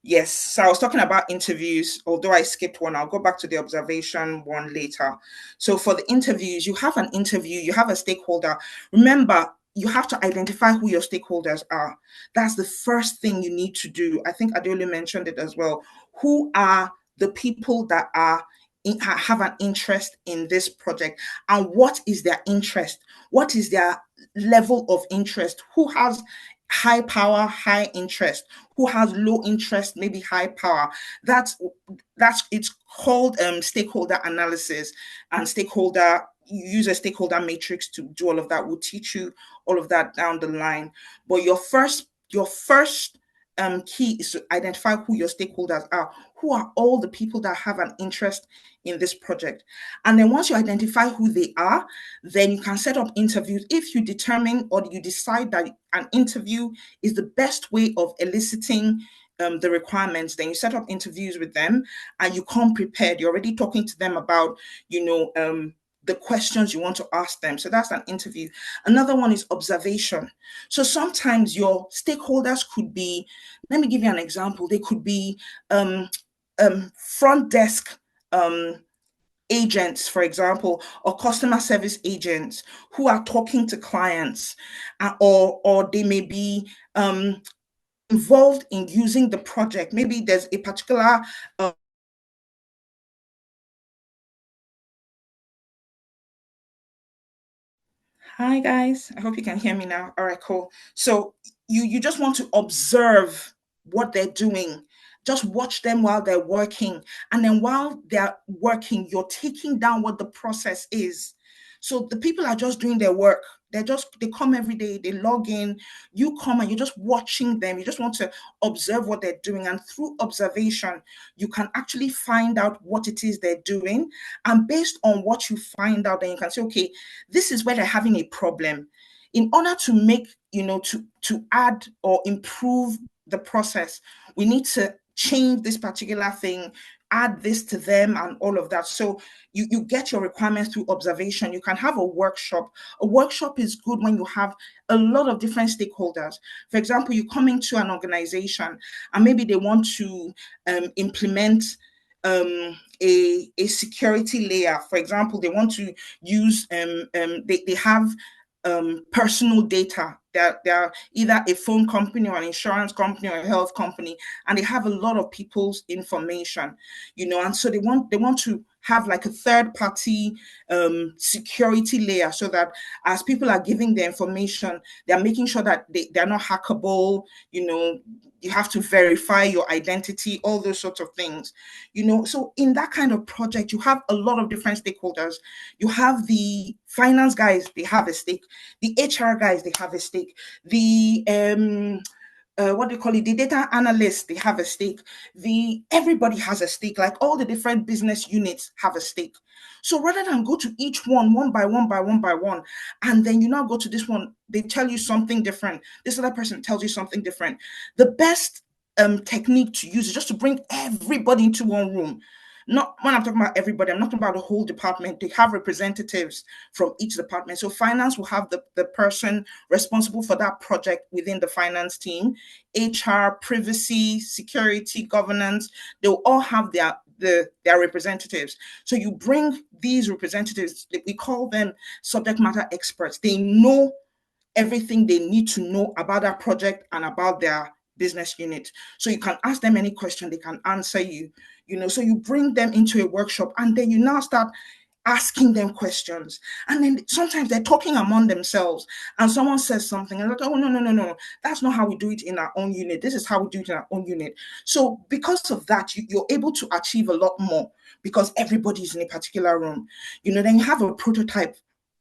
Yes, so I was talking about interviews, although I skipped one. I'll go back to the observation one later. So for the interviews, you have an interview, you have a stakeholder. Remember, you have to identify who your stakeholders are. That's the first thing you need to do. I think Adeolu mentioned it as well. Who are the people that have an interest in this project, and what is their interest? What is their level of interest? Who has high power, high interest? Who has low interest, maybe high power? That's it's called stakeholder analysis, and you use a stakeholder matrix to do all of that. We'll teach you all of that down the line. But your first key is to identify who your stakeholders are. Who are all the people that have an interest in this project? And then once you identify who they are, then you can set up interviews. If you determine or you decide that an interview is the best way of eliciting the requirements, then you set up interviews with them and you come prepared. You're already talking to them about, the questions you want to ask them. So that's an interview. Another one is observation. So sometimes your stakeholders could be, let me give you an example. They could be front desk agents, for example, or customer service agents who are talking to clients, or they may be involved in using the project. Maybe there's a particular Hi guys, I hope you can hear me now. All right, cool. So you just want to observe what they're doing. Just watch them while they're working. And then while they're working, you're taking down what the process is. So the people are just doing their work. They come every day, they log in, you come and you're just watching them. You just want to observe what they're doing. And through observation, you can actually find out what it is they're doing. And based on what you find out, then you can say, okay, this is where they're having a problem. In order to make, to add or improve the process, we need to change this particular thing, add this to them and all of that. So you get your requirements through observation. You can have a workshop. A workshop is good when you have a lot of different stakeholders. For example, you come into an organization and maybe they want to implement a security layer. For example, they want to use, they have personal data. They're either a phone company or an insurance company or a health company, and they have a lot of people's information, and so they want to have like a third party security layer, so that as people are giving the information, they're making sure that they're not hackable. You have to verify your identity, all those sorts of things. So in that kind of project, you have a lot of different stakeholders. You have the finance guys, they have a stake. The HR guys, they have a stake. The what do you call it? The data analysts, they have a stake. Everybody has a stake. Like all the different business units have a stake. So rather than go to each one by one, and then you now go to this one, they tell you something different. This other person tells you something different. The best technique to use is just to bring everybody into one room. Not when I'm talking about everybody, I'm not talking about the whole department. They have representatives from each department. So finance will have the person responsible for that project within the finance team. HR, privacy, security, governance, they'll all have their representatives. So you bring these representatives, we call them subject matter experts. They know everything they need to know about that project and about their business unit. So you can ask them any question, they can answer you. So you bring them into a workshop, and then you now start asking them questions. And then sometimes they're talking among themselves, and someone says something, and they're like, oh, no, that's not how we do it in our own unit. This is how we do it in our own unit. So because of that, you're able to achieve a lot more, because everybody's in a particular room. Then you have a prototype,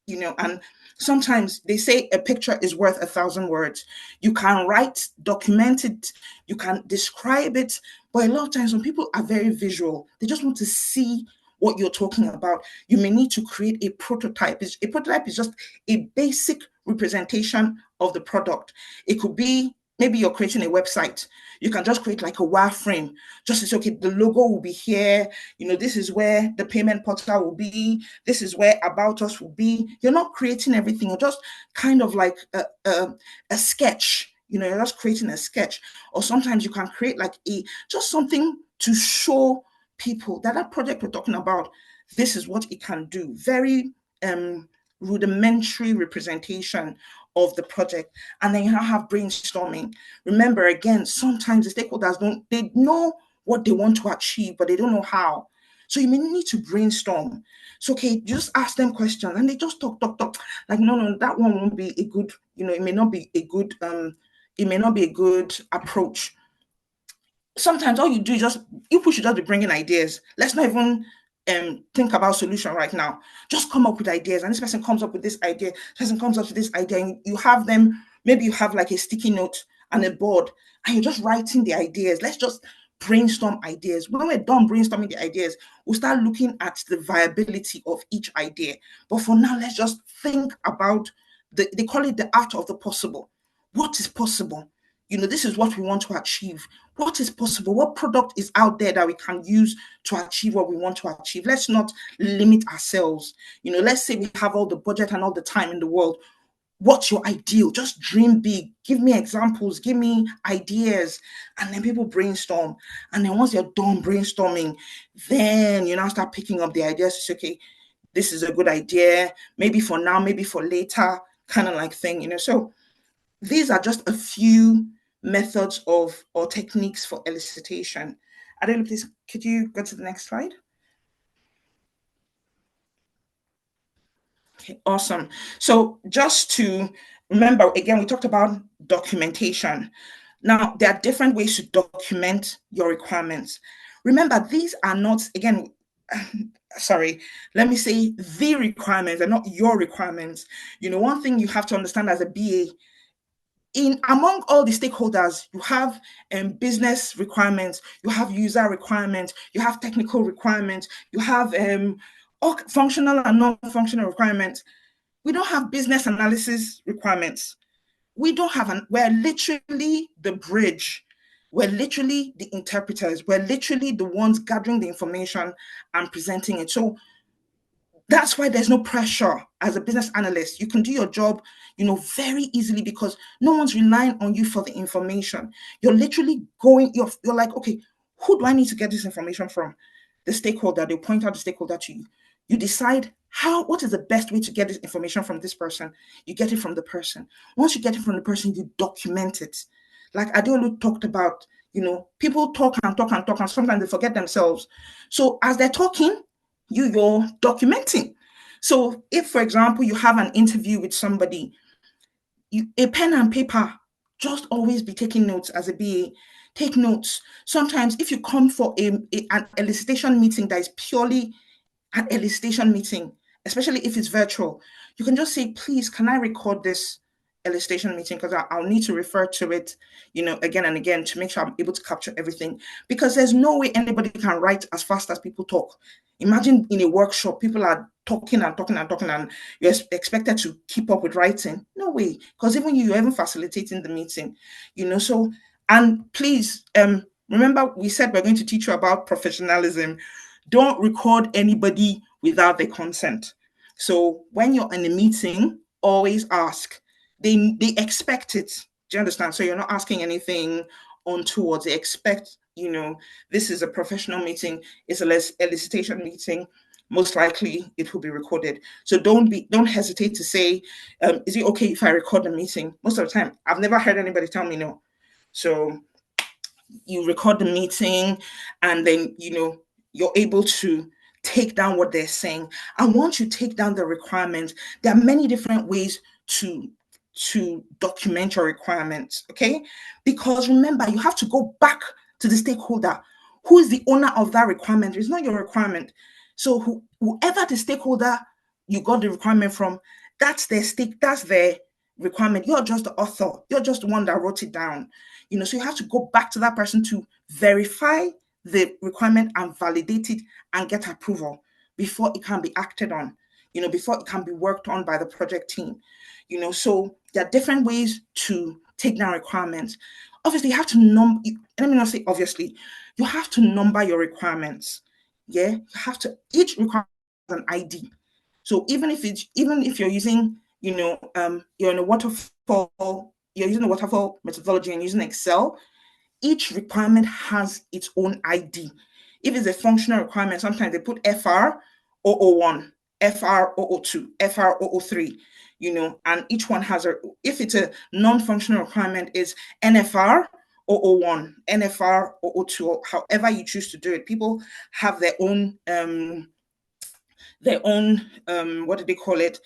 and sometimes they say a picture is worth 1,000 words. You can write, document it, you can describe it, but a lot of times some people are very visual. They just want to see what you're talking about. You may need to create a prototype. A prototype is just a basic representation of the product. It could be, maybe you're creating a website. You can just create like a wireframe. Just to say, okay, the logo will be here. This is where the payment portal will be. This is where About Us will be. You're not creating everything. You're just kind of like a sketch. You're just creating a sketch. Or sometimes you can create like just something to show people that project we're talking about, this is what it can do. Very rudimentary representation of the project. And then you now have brainstorming. Remember, again, sometimes the stakeholders they know what they want to achieve, but they don't know how. So you may need to brainstorm. So, okay, just ask them questions, and they just talk. Like, no, that one won't be a good, it may not be a good approach. Sometimes all you do is people should just be bringing ideas. Let's not even think about solution right now. Just come up with ideas. And this person comes up with this idea, this person comes up with this idea, and you have them, maybe you have like a sticky note and a board, and you're just writing the ideas. Let's just brainstorm ideas. When we're done brainstorming the ideas, we'll start looking at the viability of each idea. But for now, let's just think about they call it the art of the possible. What is possible? This is what we want to achieve. What is possible? What product is out there that we can use to achieve what we want to achieve? Let's not limit ourselves. Let's say we have all the budget and all the time in the world. What's your ideal? Just dream big. Give me examples. Give me ideas. And then people brainstorm. And then once you're done brainstorming, then you now start picking up the ideas to say, okay, this is a good idea. Maybe for now, maybe for later, kind of like thing. So these are just a few methods or techniques for elicitation. Adele, please, could you go to the next slide? Okay, awesome. So just to remember, again, we talked about documentation. Now, there are different ways to document your requirements. Remember, these are not, again, sorry, let me say the requirements and not your requirements. One thing you have to understand as a BA, among all the stakeholders, you have business requirements, you have user requirements, you have technical requirements, you have all functional and non-functional requirements. We don't have business analysis requirements. We're literally the bridge. We're literally the interpreters. We're literally the ones gathering the information and presenting it. So that's why there's no pressure as a business analyst. You can do your job, very easily, because no one's relying on you for the information. You're literally you're like, okay, who do I need to get this information from? The stakeholder. They'll point out the stakeholder to you. You decide what is the best way to get this information from this person. You get it from the person. Once you get it from the person, you document it. Like Adeolu talked about, people talk and sometimes they forget themselves. So as they're talking, you're documenting. So if, for example, you have an interview with somebody, a pen and paper, just always be taking notes as a BA. Take notes. Sometimes if you come for an elicitation meeting that is purely an elicitation meeting, especially if it's virtual, you can just say, please, can I record this elicitation meeting? Because I'll need to refer to it, again and again to make sure I'm able to capture everything. Because there's no way anybody can write as fast as people talk. Imagine in a workshop, people are talking and talking and talking, and you're expected to keep up with writing. No way. Because even you're even facilitating the meeting, so, and please, remember we said we're going to teach you about professionalism. Don't record anybody without their consent. So when you're in a meeting, always ask. They expect it. Do you understand? So you're not asking anything untoward. They expect, this is a professional meeting. It's a elicitation meeting. Most likely it will be recorded. So don't hesitate to say, is it okay if I record the meeting? Most of the time, I've never heard anybody tell me no. So you record the meeting, and then, you're able to take down what they're saying. And once you take down the requirements, there are many different ways to document your requirements, okay? Because remember, you have to go back to the stakeholder. Who is the owner of that requirement? It's not your requirement. So whoever the stakeholder you got the requirement from, that's their requirement. You're just the author. You're just the one that wrote it down. So you have to go back to that person to verify the requirement and validate it and get approval before it can be acted on, before it can be worked on by the project team. So there are different ways to take down requirements. Obviously, you have to let me not say obviously, you have to number your requirements. Yeah, you have to, each requirement has an ID. So even if you're using, you're in a waterfall, you're using a waterfall methodology and using Excel, each requirement has its own ID. If it's a functional requirement, sometimes they put FR 001, FR 002, FR 003, and each one has if it's a non-functional requirement, is NFR 001, NFR 002, however you choose to do it. People have their own what do they call it?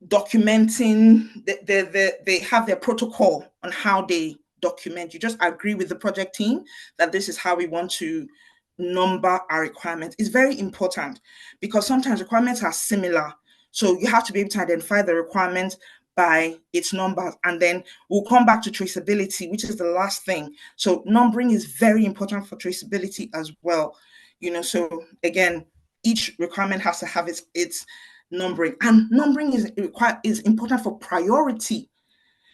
Documenting, they have their protocol on how they document. You just agree with the project team that this is how we want to number our requirements. It's very important because sometimes requirements are similar. So you have to be able to identify the requirement by its numbers. And then we'll come back to traceability, which is the last thing. So numbering is very important for traceability as well. So again, each requirement has to have its numbering, and numbering is important for priority,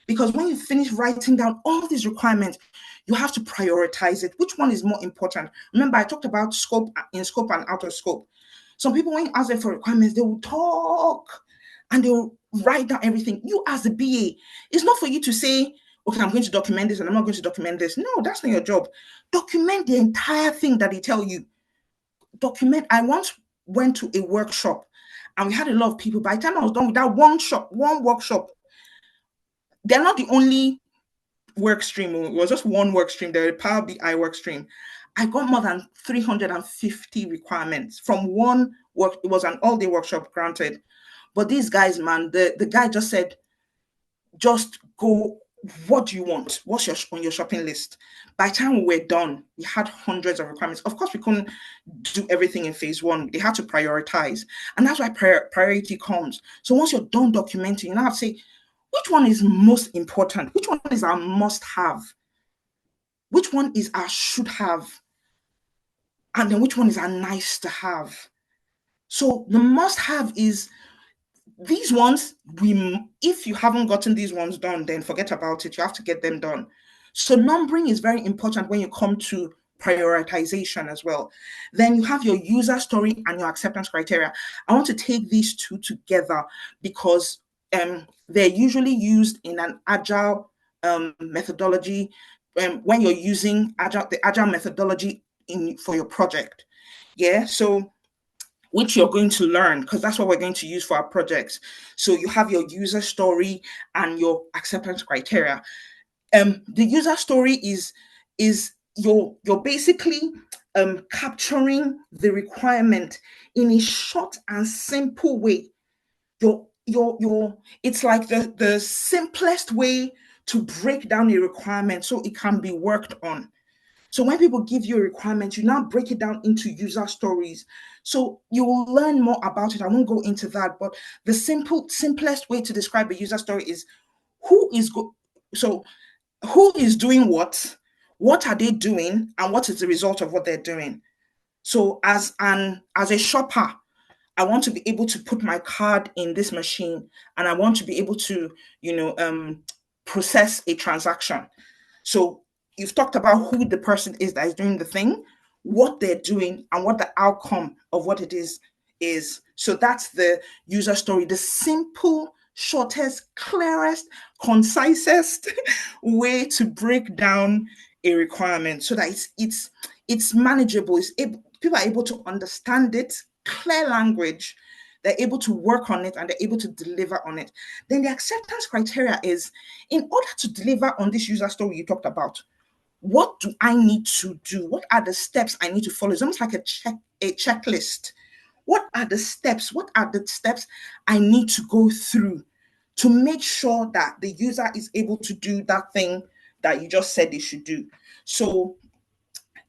because when you finish writing down all these requirements, you have to prioritize it. Which one is more important? Remember, I talked about scope and out of scope. Some people, when you ask them for requirements, they will talk and they will write down everything. You as a BA, it's not for you to say, okay, I'm going to document this and I'm not going to document this. No, that's not your job. Document the entire thing that they tell you. Document. I once went to a workshop and we had a lot of people. By the time I was done with that one workshop, they're not the only work stream. It was just one work stream. There was a Power BI work stream. I got more than 350 requirements from one work. It was an all-day workshop, granted. But these guys, man, the guy just said, just go, what do you want? What's on your shopping list? By the time we were done, we had hundreds of requirements. Of course, we couldn't do everything in phase one. They had to prioritize. And that's why priority comes. So once you're done documenting, you now have to say, which one is most important? Which one is our must have? Which one is our should have? And then which one is our nice to have? So the must have is these ones. If you haven't gotten these ones done, then forget about it. You have to get them done. So numbering is very important when you come to prioritization as well. Then you have your user story and your acceptance criteria. I want to take these two together because they're usually used in an agile methodology when you're using the agile methodology for your project. Yeah, so which you're going to learn, because that's what we're going to use for our projects. So you have your user story and your acceptance criteria. The user story is you're basically capturing the requirement in a short and simple way. It's like the simplest way to break down a requirement so it can be worked on. So when people give you a requirement, you now break it down into user stories. So you will learn more about it. I won't go into that, but the simplest way to describe a user story is who is doing what are they doing, and what is the result of what they're doing. So as a shopper, I want to be able to put my card in this machine, and I want to be able to, process a transaction. So you've talked about who the person is that is doing the thing, what they're doing, and what the outcome of what it is. So that's the user story, the simple, shortest, clearest, concisest way to break down a requirement so that it's manageable. People are able to understand it, clear language. They're able to work on it, and they're able to deliver on it. Then the acceptance criteria is, in order to deliver on this user story you talked about, what do I need to do? What are the steps I need to follow? It's almost like a checklist. What are the steps? What are the steps I need to go through to make sure that the user is able to do that thing that you just said they should do? So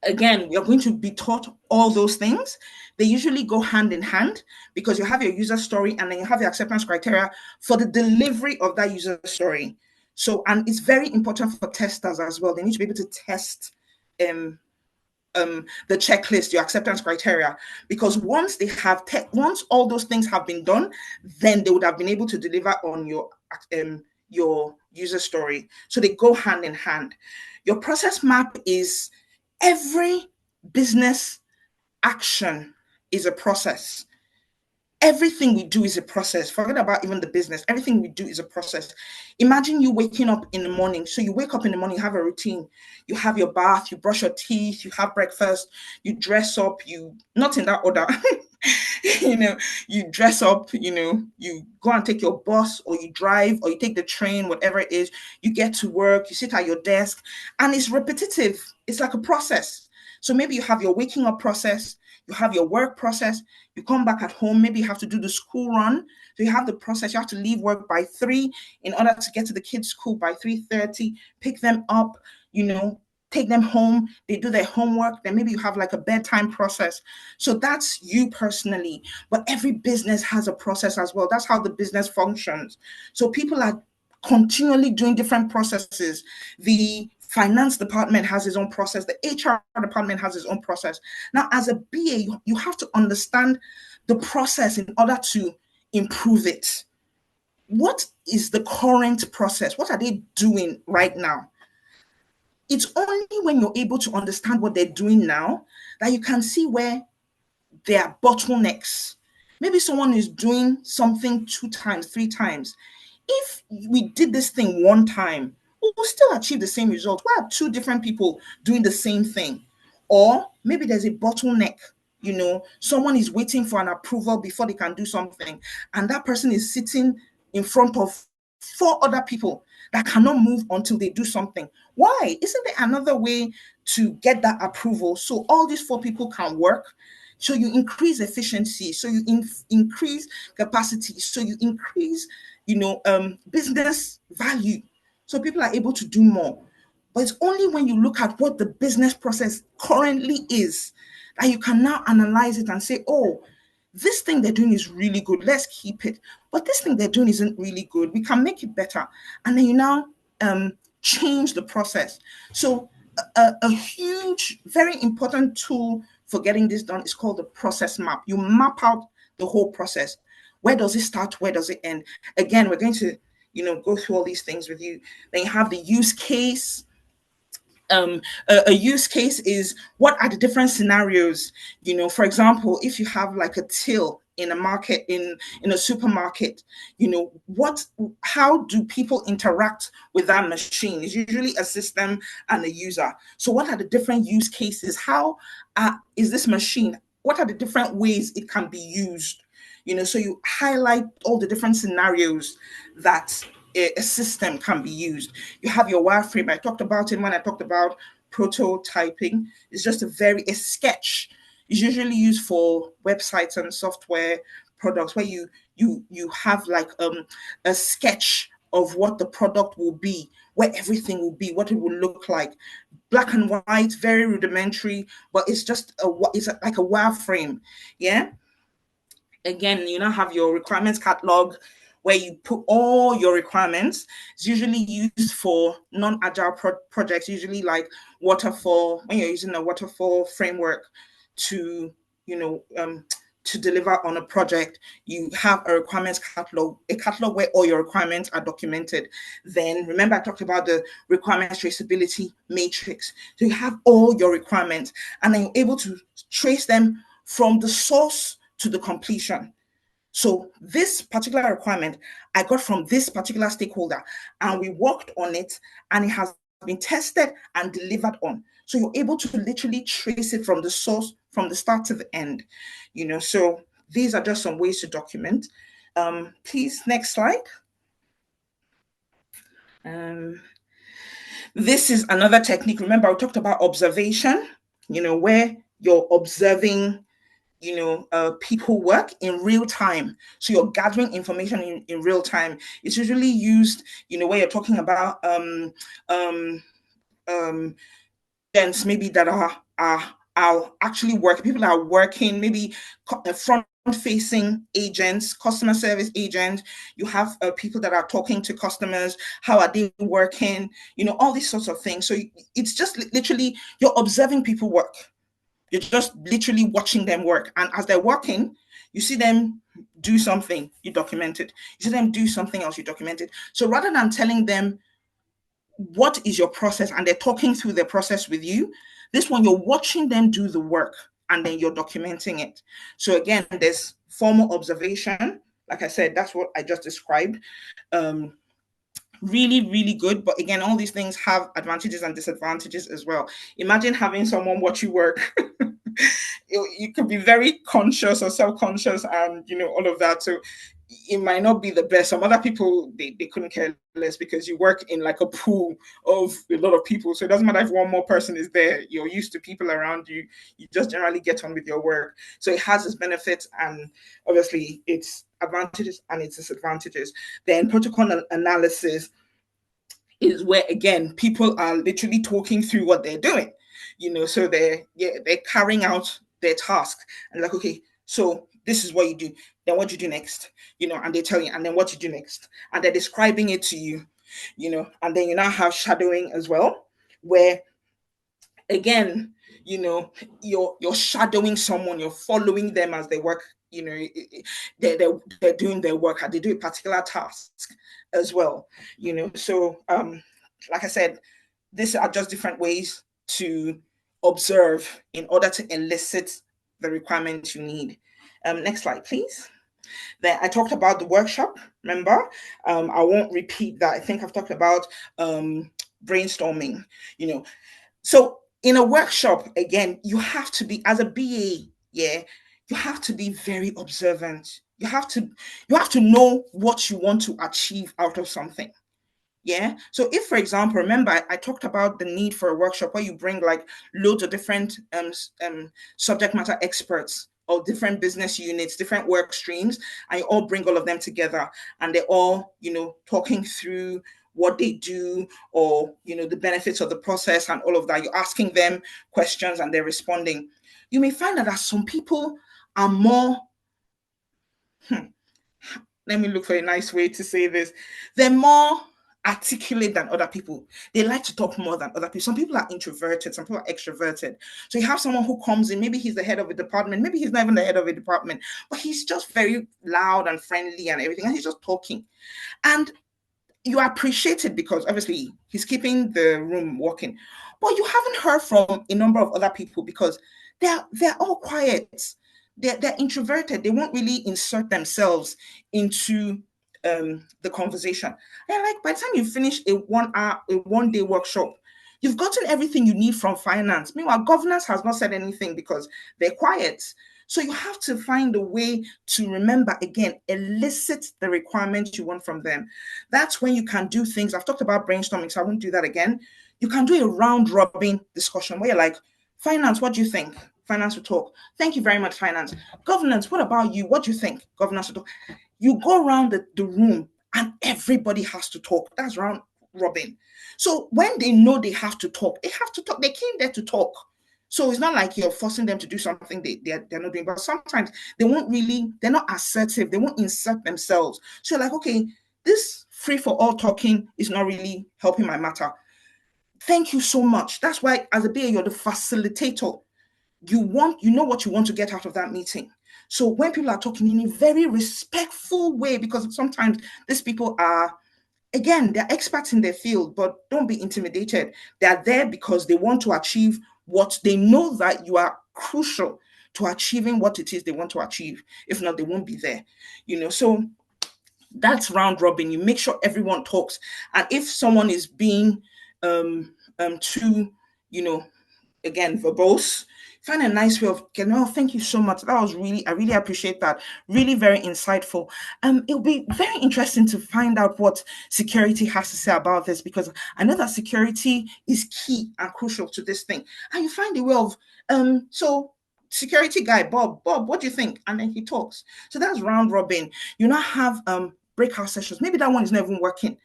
again, we are going to be taught all those things. They usually go hand in hand, because you have your user story and then you have your acceptance criteria for the delivery of that user story. So, and it's very important for testers as well. They need to be able to test the checklist, your acceptance criteria, because once once all those things have been done, then they would have been able to deliver on your user story. So they go hand in hand. Your process map is, every business action is a process. Everything we do is a process. Forget about even the business. Everything we do is a process. Imagine you waking up in the morning. So you wake up in the morning, you have a routine. You have your bath, you brush your teeth, you have breakfast, you dress up, not in that order. You dress up, you go and take your bus, or you drive, or you take the train, whatever it is. You get to work, you sit at your desk, and it's repetitive. It's like a process. So maybe you have your waking up process, you have your work process, you come back at home, maybe you have to do the school run. So you have the process, you have to leave work by 3 in order to get to the kids' school by 3:30, pick them up, take them home, they do their homework, then maybe you have like a bedtime process. So that's you personally, but every business has a process as well. That's how the business functions. So people are continually doing different processes. The finance department has its own process. The HR department has its own process. Now, as a BA, you have to understand the process in order to improve it. What is the current process? What are they doing right now? It's only when you're able to understand what they're doing now that you can see where there are bottlenecks. Maybe someone is doing something 2 times, 3 times. If we did this thing 1 time, we'll still achieve the same result. Why are 2 different people doing the same thing? Or maybe there's a bottleneck. Someone is waiting for an approval before they can do something, and that person is sitting in front of 4 other people that cannot move until they do something. Why? Isn't there another way to get that approval so all these 4 people can work? So you increase efficiency, so you increase capacity, so you increase, business value. So people are able to do more. But it's only when you look at what the business process currently is that you can now analyze it and say, oh, this thing they're doing is really good, let's keep it. But this thing they're doing isn't really good, we can make it better. And then you now change the process. So a huge, very important tool for getting this done is called the process map. You map out the whole process. Where does it start? Where does it end? Again, we're going to, go through all these things with you. Then you have the use case. A use case is, what are the different scenarios? For example, if you have like a till in a market, in a supermarket, how do people interact with that machine? It's usually a system and a user. So what are the different use cases? How is this machine? What are the different ways it can be used? So you highlight all the different scenarios that a system can be used. You have your wireframe. I talked about it when I talked about prototyping. It's just a sketch. It's usually used for websites and software products where you have like a sketch of what the product will be, where everything will be, what it will look like. Black and white, very rudimentary, but it's just like a wireframe. Yeah. Again, you now have your requirements catalog where you put all your requirements. It's usually used for non-agile projects, usually like waterfall, when you're using a waterfall framework to, to deliver on a project. You have a requirements catalog, a catalog where all your requirements are documented. Then remember I talked about the requirements traceability matrix. So you have all your requirements and then you're able to trace them from the source to the completion. So this particular requirement I got from this particular stakeholder and we worked on it and it has been tested and delivered on. So you're able to literally trace it from the source, from the start to the end. So these are just some ways to document. Please, next slide. This is another technique. Remember, I talked about observation, where you're observing people work in real time. So you're gathering information in real time. It's usually used, where you're talking about events maybe that are actually working. People are working, maybe front-facing agents, customer service agents. You have people that are talking to customers. How are they working? All these sorts of things. So it's just literally you're observing people work. You're just literally watching them work. And as they're working, you see them do something, you document it. You see them do something else, you document it. So rather than telling them what is your process and they're talking through their process with you, this one, you're watching them do the work and then you're documenting it. So again, there's formal observation. Like I said, that's what I just described. Really, really good. But again, all these things have advantages and disadvantages as well. Imagine having someone watch you work. You could be very conscious or self-conscious and all of that. So it might not be the best. Some other people, they couldn't care less because you work in like a pool of a lot of people. So it doesn't matter if one more person is there. You're used to people around you. You just generally get on with your work. So it has its benefits and obviously its advantages and its disadvantages. Then protocol analysis is where, again, people are literally talking through what they're doing. So they're carrying out their task and like, okay, so this is what you do. Then what you do next, and they tell you, and then what you do next, and they're describing it to you, and then you now have shadowing as well, where again, you're shadowing someone, you're following them as they work, they're doing their work, and they do a particular task as well, So, like I said, these are just different ways to observe in order to elicit the requirements you need. Next slide, please. Then I talked about the workshop, remember? I won't repeat that. I think I've talked about brainstorming, So in a workshop, again, you have to be, as a BA, you have to be very observant. You have to know what you want to achieve out of something. Yeah. So if, for example, remember, I talked about the need for a workshop where you bring like loads of different subject matter experts or different business units, different work streams, and you all bring all of them together and they're all, talking through what they do or, the benefits of the process and all of that. You're asking them questions and they're responding. You may find that some people are more, let me look for a nice way to say this. They're more articulate than other people. They like to talk more than other people. Some people are introverted, some people are extroverted. So you have someone who comes in, maybe he's the head of a department, maybe he's not even the head of a department, but he's just very loud and friendly and everything, and he's just talking. And you appreciate it because obviously he's keeping the room working. But you haven't heard from a number of other people because they're all quiet. They're introverted. They won't really insert themselves into the conversation. And like by the time you finish a 1 day workshop, you've gotten everything you need from finance. Meanwhile, governance has not said anything because they're quiet. So you have to find a way to remember, again, elicit the requirements you want from them. That's when you can do things. I've talked about brainstorming, so I won't do that again. You can do a round robin discussion where you're like, finance, what do you think? Finance will talk. Thank you very much, finance. Governance, what about you? What do you think? Governance will talk. You go around the room and everybody has to talk. That's round robin. So when they know they have to talk, they have to talk. They came there to talk. So it's not like you're forcing them to do something they're not doing. But sometimes they're not assertive. They won't insert themselves. So you're like, okay, this free for all talking is not really helping my matter. Thank you so much. That's why as a BA, you're the facilitator. You know what you want to get out of that meeting. So when people are talking in a very respectful way, because sometimes these people are, again, they're experts in their field, but don't be intimidated. They're there because they want to achieve what they know that you are crucial to achieving what it is they want to achieve. If not, they won't be there. So that's round robin. You make sure everyone talks. And if someone is being too, again, verbose, find a nice way of getting, oh, thank you so much. I really appreciate that. Really very insightful. It'll be very interesting to find out what security has to say about this, because I know that security is key and crucial to this thing. And you find a way of, so security guy, Bob, what do you think? And then he talks. So that's round robin. You now have breakout sessions. Maybe that one is not even working.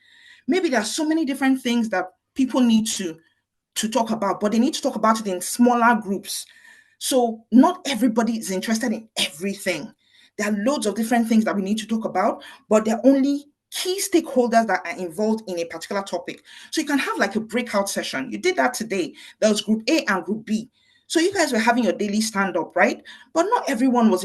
Maybe there are so many different things that people need to talk about, but they need to talk about it in smaller groups. So not everybody is interested in everything. There are loads of different things that we need to talk about, but they're only key stakeholders that are involved in a particular topic. So you can have like a breakout session. You did that today. There was group A and group B. So you guys were having your daily stand-up, right? But not everyone was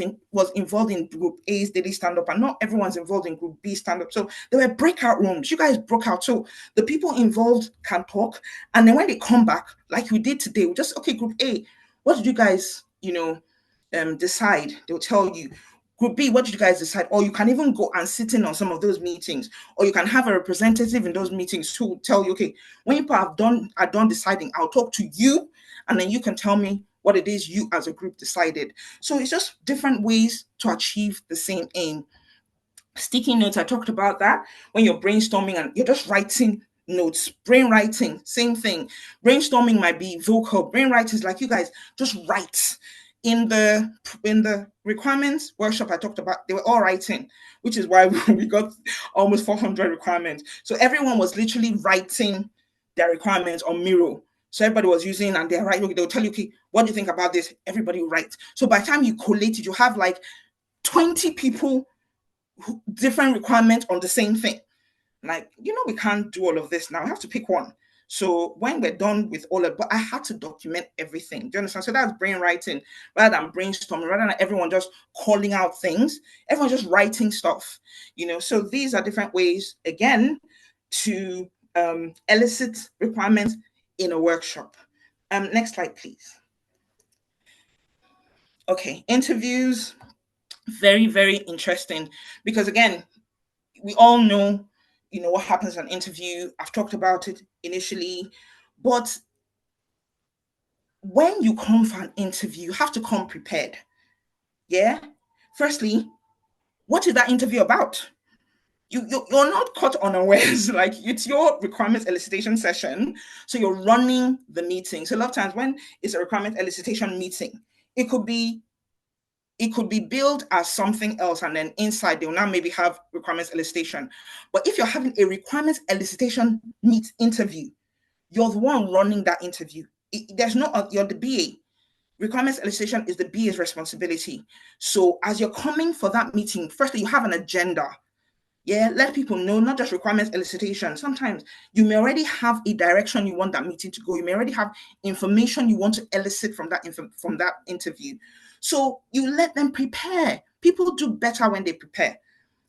involved in group A's daily stand-up, and not everyone's involved in group B stand-up. So there were breakout rooms. You guys broke out. So the people involved can talk. And then when they come back, like we did today, we just, okay, group A, what did you guys, decide? They'll tell you. Group B, what did you guys decide? Or you can even go and sit in on some of those meetings, or you can have a representative in those meetings who will tell you, okay, when you are done deciding, I'll talk to you, and then you can tell me what it is you as a group decided. So it's just different ways to achieve the same aim. Sticky notes, I talked about that. When you're brainstorming and you're just writing notes, brainwriting, same thing. Brainstorming might be vocal. Brainwriting is like you guys just write. In the requirements workshop I talked about, they were all writing, which is why we got almost 400 requirements. So everyone was literally writing their requirements on Miro. So everybody was using, and they're writing. They'll tell you, okay, what do you think about this? Everybody will write. So by the time you collate it, you have like 20 people, different requirements on the same thing. Like, we can't do all of this now. I have to pick one. So when we're done with all of it, but I had to document everything. Do you understand? So that's brainwriting rather than brainstorming, rather than everyone just calling out things. Everyone's just writing stuff, So these are different ways, again, to elicit requirements in a workshop. Next slide, please. Okay, interviews, very, very interesting, because again, we all know, what happens in an interview. I've talked about it initially, but when you come for an interview, you have to come prepared. Yeah. Firstly, what is that interview about? You're not caught unawares. Like, it's your requirements elicitation session, so you're running the meeting. So a lot of times when it's a requirement elicitation meeting, it could be billed as something else, and then inside they'll now maybe have requirements elicitation. But if you're having a requirements elicitation interview, you're the one running that interview. You're the BA. Requirements elicitation is the BA's responsibility. So as you're coming for that meeting, firstly, you have an agenda. Yeah, let people know, not just requirements elicitation. Sometimes you may already have a direction you want that meeting to go. You may already have information you want to elicit from that interview. So you let them prepare. People do better when they prepare.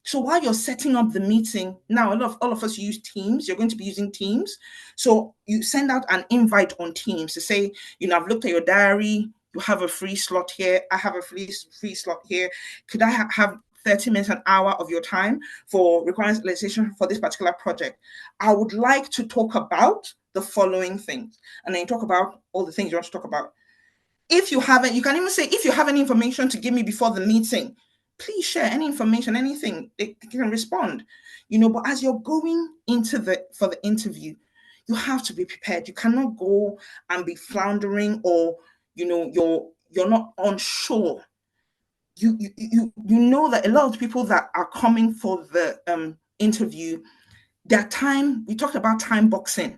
So while you're setting up the meeting, now all of us use Teams. You're going to be using Teams. So you send out an invite on Teams to say, I've looked at your diary. You have a free slot here. I have a free slot here. Could I have 30 minutes, an hour of your time for requirements elicitation for this particular project? I would like to talk about the following things. And then you talk about all the things you want to talk about. If you haven't, you can even say, if you have any information to give me before the meeting, please share any information, anything. They can respond. But as you're going for the interview, you have to be prepared. You cannot go and be floundering, or you're not unsure. You know that a lot of people that are coming for the interview, their time, we talked about time boxing.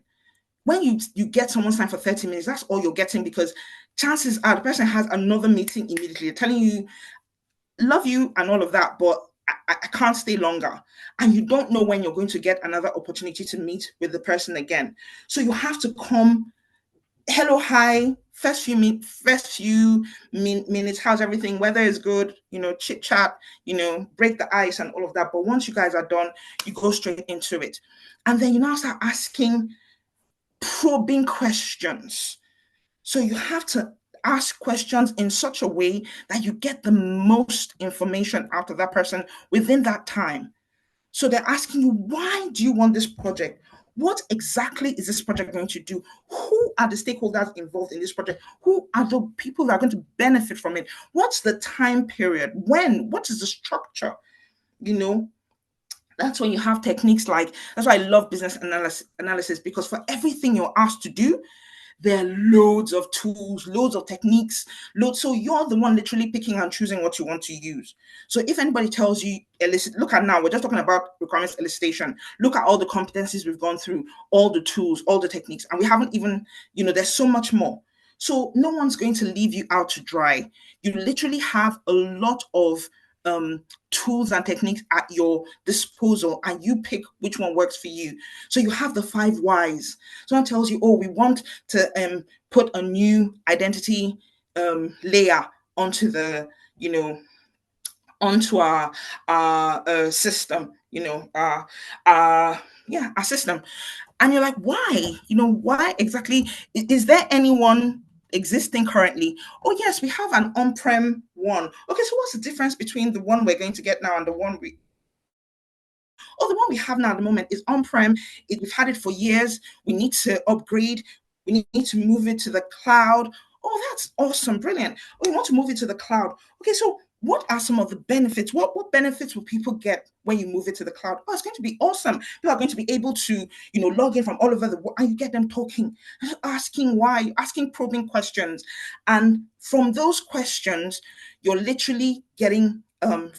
When you get someone's time for 30 minutes, that's all you're getting, because chances are the person has another meeting immediately. They're telling you, love you and all of that, but I can't stay longer. And you don't know when you're going to get another opportunity to meet with the person again. So you have to come, hello, hi, first few minutes, how's everything? Weather is good, chit chat, break the ice and all of that. But once you guys are done, you go straight into it. And then you now start asking probing questions. So you have to ask questions in such a way that you get the most information out of that person within that time. So they're asking you, why do you want this project? What exactly is this project going to do? Who are the stakeholders involved in this project? Who are the people that are going to benefit from it? What's the time period? When? What is the structure? That's when you have techniques like, that's why I love business analysis, because for everything you're asked to do, there are loads of tools, loads of techniques, so you're the one literally picking and choosing what you want to use. So if anybody tells you, look at now, we're just talking about requirements elicitation. Look at all the competencies we've gone through, all the tools, all the techniques, and we haven't even, there's so much more. So no one's going to leave you out to dry. You literally have a lot of tools and techniques at your disposal, and you pick which one works for you. So you have the 5 whys. Someone tells you, oh, we want to put a new identity layer onto the, onto our system, our system. And you're like, why? Why exactly? Is there anyone existing currently? Oh, yes, we have an on-prem one. Okay, so what's the difference between the one we're going to get now and the one the one we have now at the moment is on-prem. We've had it for years. We need to upgrade. We need to move it to the cloud. Oh, that's awesome, brilliant. We want to move it to the cloud. Okay, so what are some of the benefits? What benefits will people get when you move it to the cloud? Oh, it's going to be awesome. People are going to be able to, log in from all over the world, and you get them talking, asking why, asking probing questions. And from those questions, you're literally getting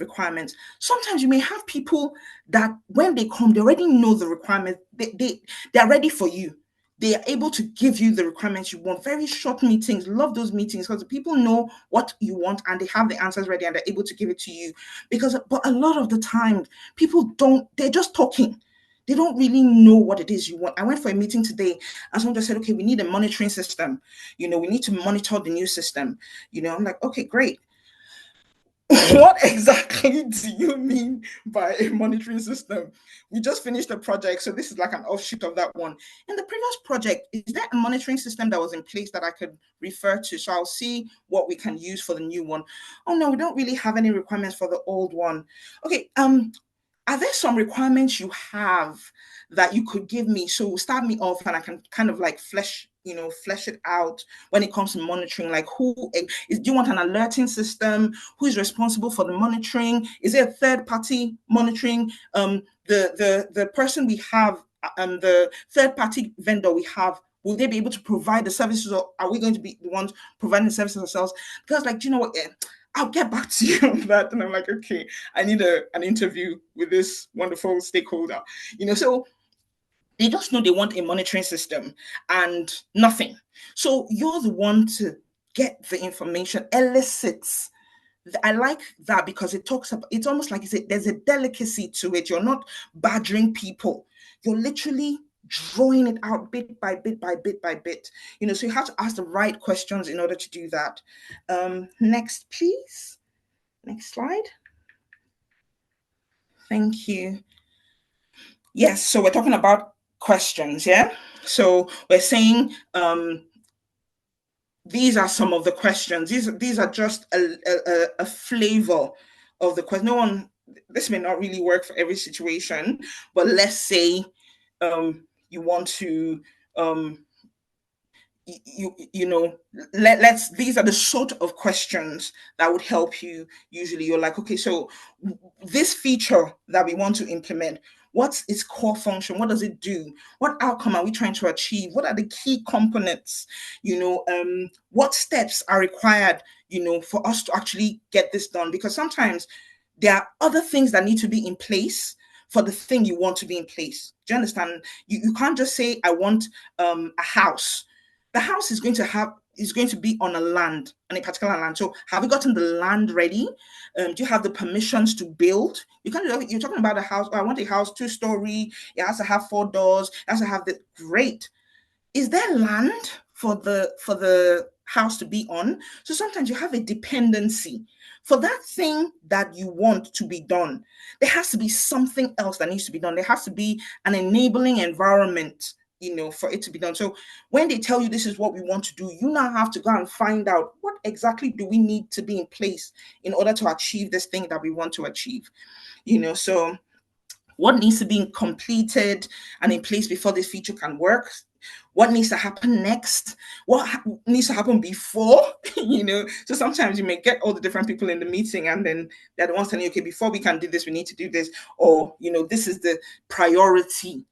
requirements. Sometimes you may have people that when they come, they already know the requirements. They're ready for you. They are able to give you the requirements you want. Very short meetings. Love those meetings because the people know what you want and they have the answers ready and they're able to give it to you. But a lot of the time, people don't, they're just talking. They don't really know what it is you want. I went for a meeting today and someone just said, okay, we need a monitoring system. We need to monitor the new system. I'm like, okay, great. What exactly do you mean by a monitoring system? We just finished a project, so this is like an offshoot of that one. In the previous project, is there a monitoring system that was in place that I could refer to? So I'll see what we can use for the new one. Oh no, we don't really have any requirements for the old one. Okay, are there some requirements you have that you could give me? So start me off and I can kind of like flesh it out when it comes to monitoring. Like do you want an alerting system? Who is responsible for the monitoring? Is it a third party monitoring? The person we have, the third party vendor we have, will they be able to provide the services, or are we going to be the ones providing the services ourselves? Because like, do you know what? I'll get back to you on that. And I'm like, okay, I need an interview with this wonderful stakeholder. So they just know they want a monitoring system and nothing. So you're the one to get the information, elicits. I like that because it talks about, it's almost like there's a delicacy to it. You're not badgering people. You're literally drawing it out bit by bit by bit by bit. So you have to ask the right questions in order to do that. Next, please. Next slide. Thank you. Yes, so we're talking about questions, yeah? So we're saying these are some of the questions. These are just a flavor of the question. This may not really work for every situation, but let's say you want to these are the sort of questions that would help you. Usually you're like, okay, so this feature that we want to implement, What's its core function? What does it do? What outcome are we trying to achieve? What are the key components? What steps are required, for us to actually get this done? Because sometimes there are other things that need to be in place for the thing you want to be in place. Do you understand? You can't just say, I want a house. The house is going to be on on a particular land. So have you gotten the land ready? Do you have the permissions to build? You're talking about a house. I want a house 2-story. It has to have 4 doors. It has to have the great. Is there land for the house to be on? So sometimes you have a dependency for that thing that you want to be done. There has to be something else that needs to be done. There has to be an enabling environment, for it to be done. So when they tell you this is what we want to do, you now have to go and find out what exactly do we need to be in place in order to achieve this thing that we want to achieve. So what needs to be completed and in place before this feature can work? What needs to happen next? What needs to happen before? So sometimes you may get all the different people in the meeting, and then they're the ones telling you, okay, before we can do this, we need to do this, or this is the priority.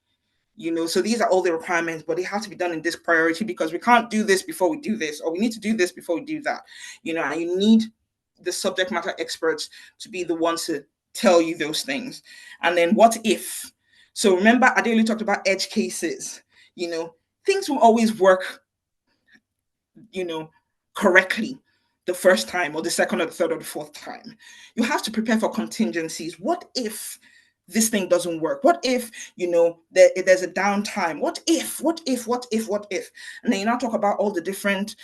So these are all the requirements, but they have to be done in this priority because we can't do this before we do this, or we need to do this before we do that. And you need the subject matter experts to be the ones to tell you those things. And then what if? So remember, Adele talked about edge cases. Things will always work, correctly the first time or the second or the third or the fourth time. You have to prepare for contingencies. What if this thing doesn't work? What if, there's a downtime? What if? And then you now talk about all the different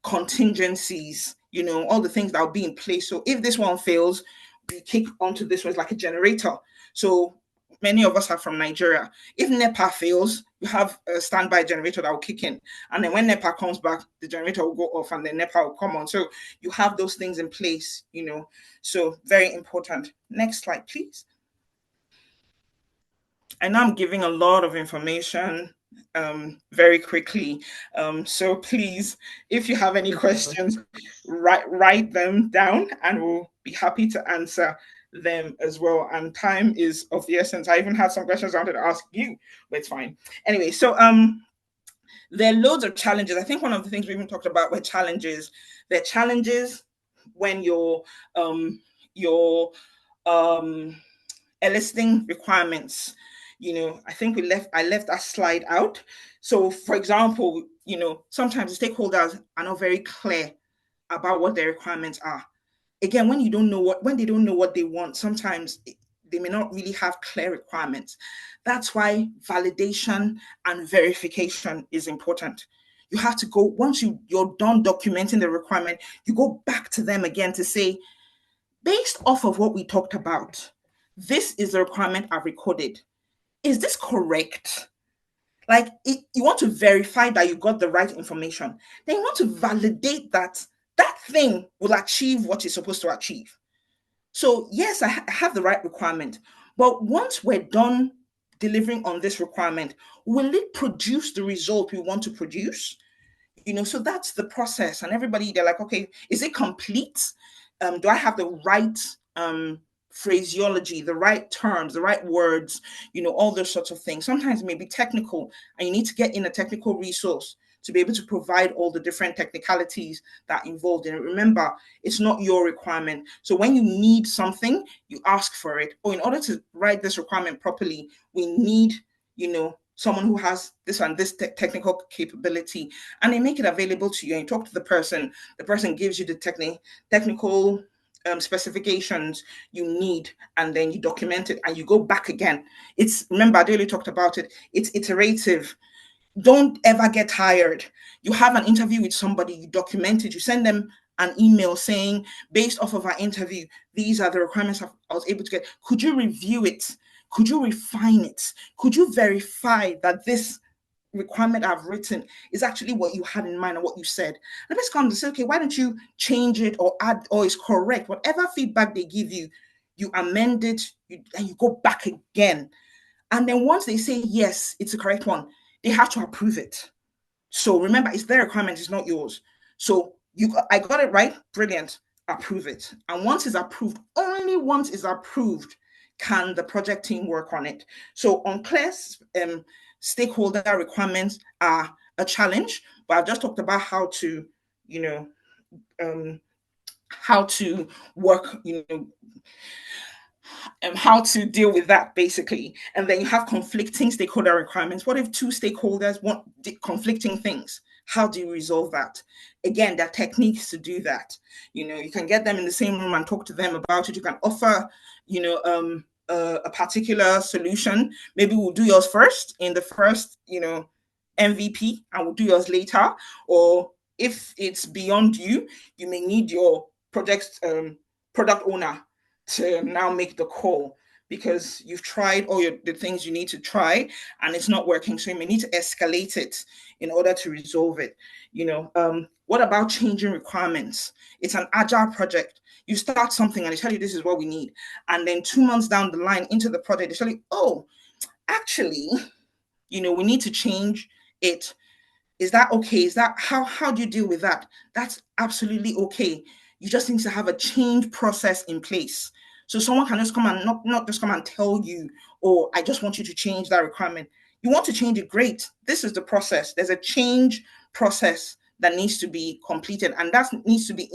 contingencies, all the things that will be in place. So if this one fails, we kick onto this one. It's like a generator. So many of us are from Nigeria. If NEPA fails, you have a standby generator that will kick in. And then when NEPA comes back, the generator will go off and then NEPA will come on. So you have those things in place, So very important. Next slide, please. And I'm giving a lot of information very quickly. So please, if you have any questions, write them down and we'll be happy to answer them as well. And time is of the essence. I even had some questions I wanted to ask you, but it's fine. Anyway, so there are loads of challenges. I think one of the things we even talked about were challenges. There are challenges when you're eliciting requirements. I think I left that slide out. So for example, sometimes the stakeholders are not very clear about what their requirements are. Again, when they don't know what they want, sometimes they may not really have clear requirements. That's why validation and verification is important. You have to go, once you're done documenting the requirement, you go back to them again to say, based off of what we talked about, this is the requirement I've recorded. Is this correct? Like, you want to verify that you got the right information. Then you want to validate that that thing will achieve what it's supposed to achieve. So yes, I have the right requirement, but once we're done delivering on this requirement, will it produce the result we want to produce? So that's the process. And everybody, they're like, okay, is it complete? Do I have the right phraseology, the right terms, the right words, all those sorts of things. Sometimes it may be technical and you need to get in a technical resource to be able to provide all the different technicalities that are involved in it. Remember, it's not your requirement. So when you need something, you ask for it. Or in order to write this requirement properly, we need, someone who has this and this technical capability, and they make it available to you. And you talk to the person gives you the technical specifications you need, and then you document it and you go back again. Remember, Adele talked about it. It's iterative. Don't ever get tired. You have an interview with somebody, you document it, you send them an email saying, based off of our interview, these are the requirements I was able to get. Could you review it? Could you refine it? Could you verify that this requirement I've written is actually what you had in mind and what you said? And let's come to say, okay, why don't you change it or add, or is correct? Whatever feedback they give you, you amend it, and you go back again. And then once they say, yes, it's the correct one, they have to approve it. So remember, it's their requirement, it's not yours. So I got it right, brilliant, approve it. And once it's approved, only once it's approved, can the project team work on it? So unclear stakeholder requirements are a challenge, but I've just talked about how to, how to work, how to deal with that basically. And then you have conflicting stakeholder requirements. What if two stakeholders want conflicting things? How do you resolve that? Again, there are techniques to do that. You can get them in the same room and talk to them about it. You can offer, a particular solution. Maybe we'll do yours first in the first, MVP, and we'll do yours later. Or if it's beyond you, you may need your product owner to now make the call, because you've tried all the things you need to try and it's not working. So you may need to escalate it in order to resolve it. What about changing requirements? It's an agile project. You start something and they tell you this is what we need. And then 2 months down the line into the project, they tell you, oh, actually, we need to change it. Is that okay? Is that how do you deal with that? That's absolutely okay. You just need to have a change process in place. So someone can just come and not just come and tell you, oh, I just want you to change that requirement. You want to change it, great. This is the process. There's a change process that needs to be completed, and that needs to be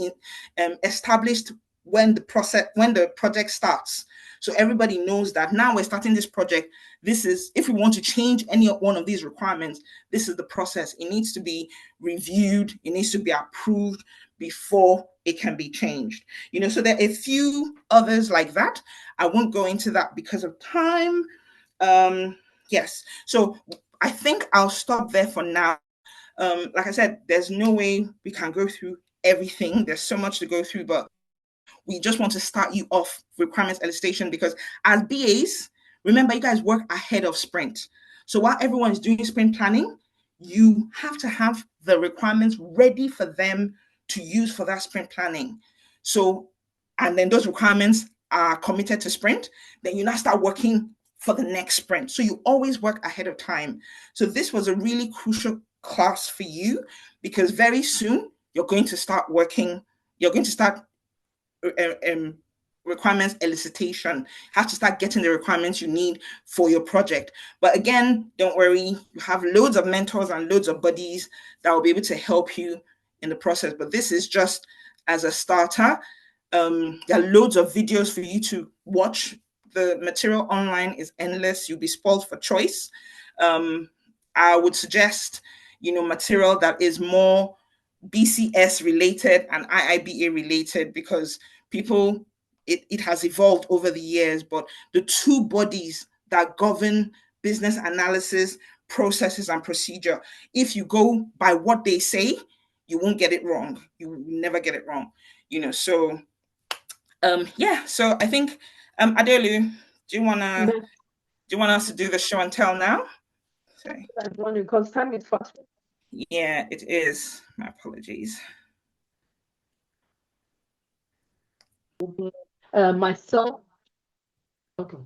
established when the project starts. So everybody knows that now we're starting this project. This is, if we want to change any one of these requirements, this is the process. It needs to be reviewed. It needs to be approved before it can be changed. So there are a few others like that. I won't go into that because of time. Yes. So I think I'll stop there for now. Like I said, there's no way we can go through everything. There's so much to go through, but we just want to start you off requirements elicitation, because as BAs, remember, you guys work ahead of sprint. So while everyone is doing sprint planning, you have to have the requirements ready for them to use for that sprint planning. So, and then those requirements are committed to sprint, then you now start working for the next sprint. So you always work ahead of time. So this was a really crucial class for you, because very soon you're going to start requirements elicitation. You have to start getting the requirements you need for your project. But again, don't worry, you have loads of mentors and loads of buddies that will be able to help you in the process. But this is just as a starter. There are loads of videos for you to watch. The material online is endless. You'll be spoiled for choice. I would suggest, material that is more BCS related and IIBA related, because it has evolved over the years, but the two bodies that govern business analysis, processes, and procedure, if you go by what they say, you won't get it wrong. You will never get it wrong. So I think Adelu, do you want us to do the show and tell now? Sorry. I'm wondering, because time is fast. Yeah, it is. My apologies. Myself. Okay,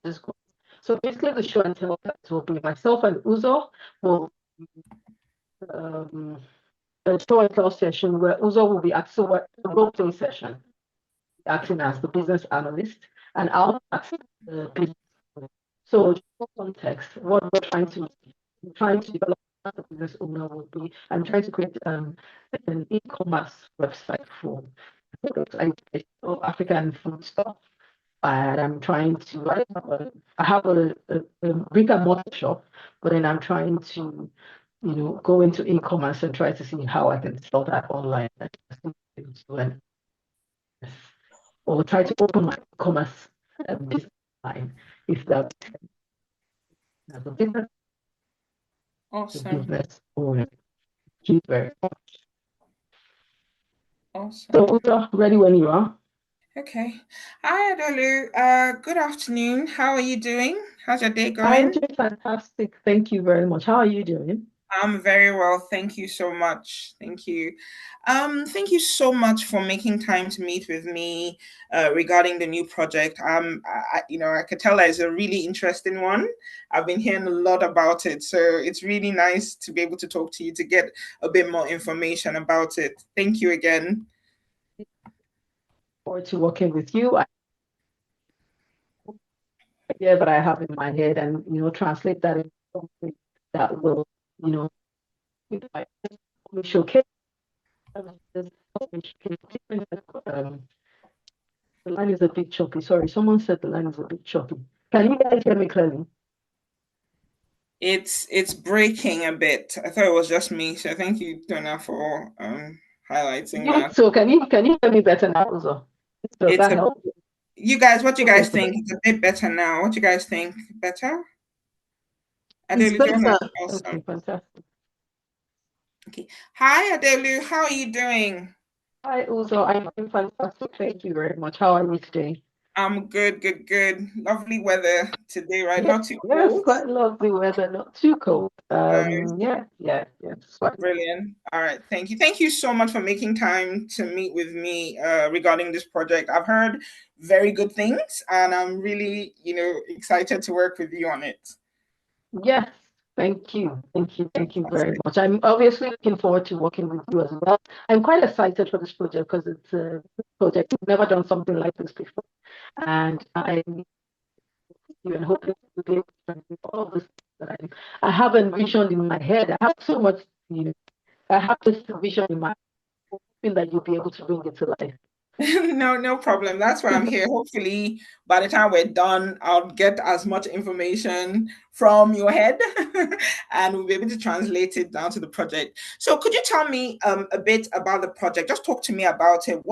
let's go. So basically, the show and tell will be myself and Uzo will a show and tell session where Uzo will be acting a role play session, acting as the business analyst, and I'll act the business. So for context, what we're trying to develop as a business owner will be, I'm trying to create an e-commerce website for African food stuff. And I'm trying to, I have a brick and mortar shop, but then I'm trying to, go into e-commerce and try to see how I can sell that online. Or try to open my e-commerce business line, if that as a business, awesome. Business owner. Thank you very much. Awesome. So, ready when you are. Okay. Hi, Adolu. Good afternoon. How are you doing? How's your day going? I'm doing fantastic. Thank you very much. How are you doing? I'm very well. Thank you so much. Thank you. Thank you so much for making time to meet with me regarding the new project. I could tell that it's a really interesting one. I've been hearing a lot about it, so it's really nice to be able to talk to you to get a bit more information about it. Thank you again. Forward to working with you. idea that I have in my head and, translate that into something that will, you know, showcase. The line is a bit choppy. Sorry, someone said the line is a bit choppy. Can you guys hear me clearly? It's breaking a bit. I thought it was just me, so thank you, Donna, for highlighting that. So can you hear me better now also? Does It's that help? You guys, what do you guys think? It's a bit better now. What do you guys think? Better? It's Adelu, better. awesome. Okay, fantastic. Okay. Hi, Adelu. How are you doing? Hi, Uzo. I'm fantastic. Thank you very much. How are you today? I'm good, good, good. Lovely weather today, right? Yes, Not too yes, cold. quite lovely weather, not too cold. Nice. Yeah. Brilliant. All right. Thank you. Thank you so much for making time to meet with me regarding this project. I've heard very good things, and I'm really, excited to work with you on it. Yes, thank you. Thank you very much. I'm obviously looking forward to working with you as well. I'm quite excited for this project because it's a project. We've never done something like this before. And I and hoping to be able to do all this that I have envisioned in my head. I have so much, I have this vision in my head, hoping that you'll be able to bring it to life. No problem. That's why I'm here. Hopefully, by the time we're done, I'll get as much information from your head and we'll be able to translate it down to the project. So, could you tell me a bit about the project? Just talk to me about it.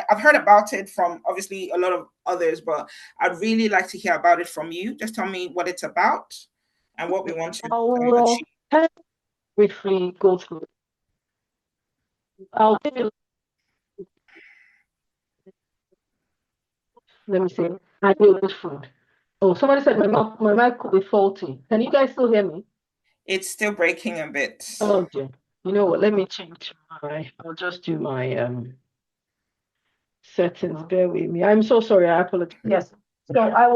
I've heard about it from obviously a lot of others, but I'd really like to hear about it from you. Just tell me what it's about and what we want to I'll achieve. briefly go through. I'll give you, let me see. I do this food. Oh, somebody said my mic could be faulty. Can you guys still hear me? It's still breaking a bit. Oh dear. You know what? Let me change I'll just do my settings. Bear with me. I'm so sorry. I apologize. Yes. So I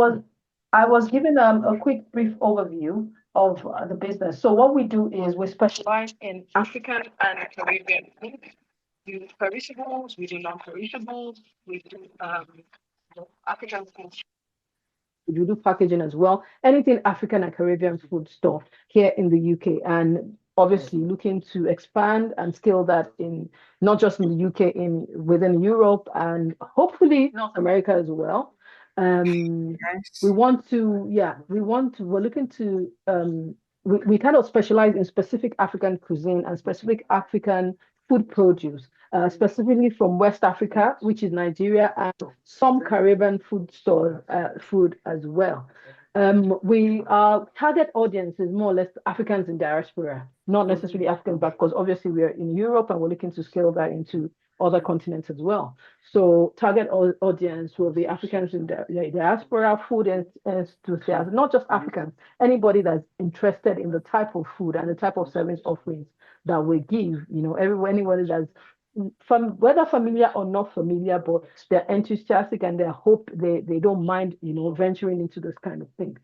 was given a quick brief overview of the business. So what we do is we specialize in African and Caribbean food. We do perishables, we do non-perishables, we do African food. We do packaging as well. Anything African and Caribbean food stuff here in the UK, and obviously looking to expand and scale that in not just in the UK, in within Europe and hopefully North America as well. Nice. We're looking to we kind of specialize in specific African cuisine and specific African food produce, specifically from West Africa, which is Nigeria, and some Caribbean food as well. Our target audience is more or less Africans in diaspora, not necessarily African, but because obviously we're in Europe and we're looking to scale that into other continents as well. So target audience will be Africans in the diaspora, food enthusiasts, not just Africans, anybody that's interested in the type of food and the type of service offerings that we give, anybody that's whether familiar or not familiar, but they're enthusiastic and they hope they don't mind, venturing into this kind of thing.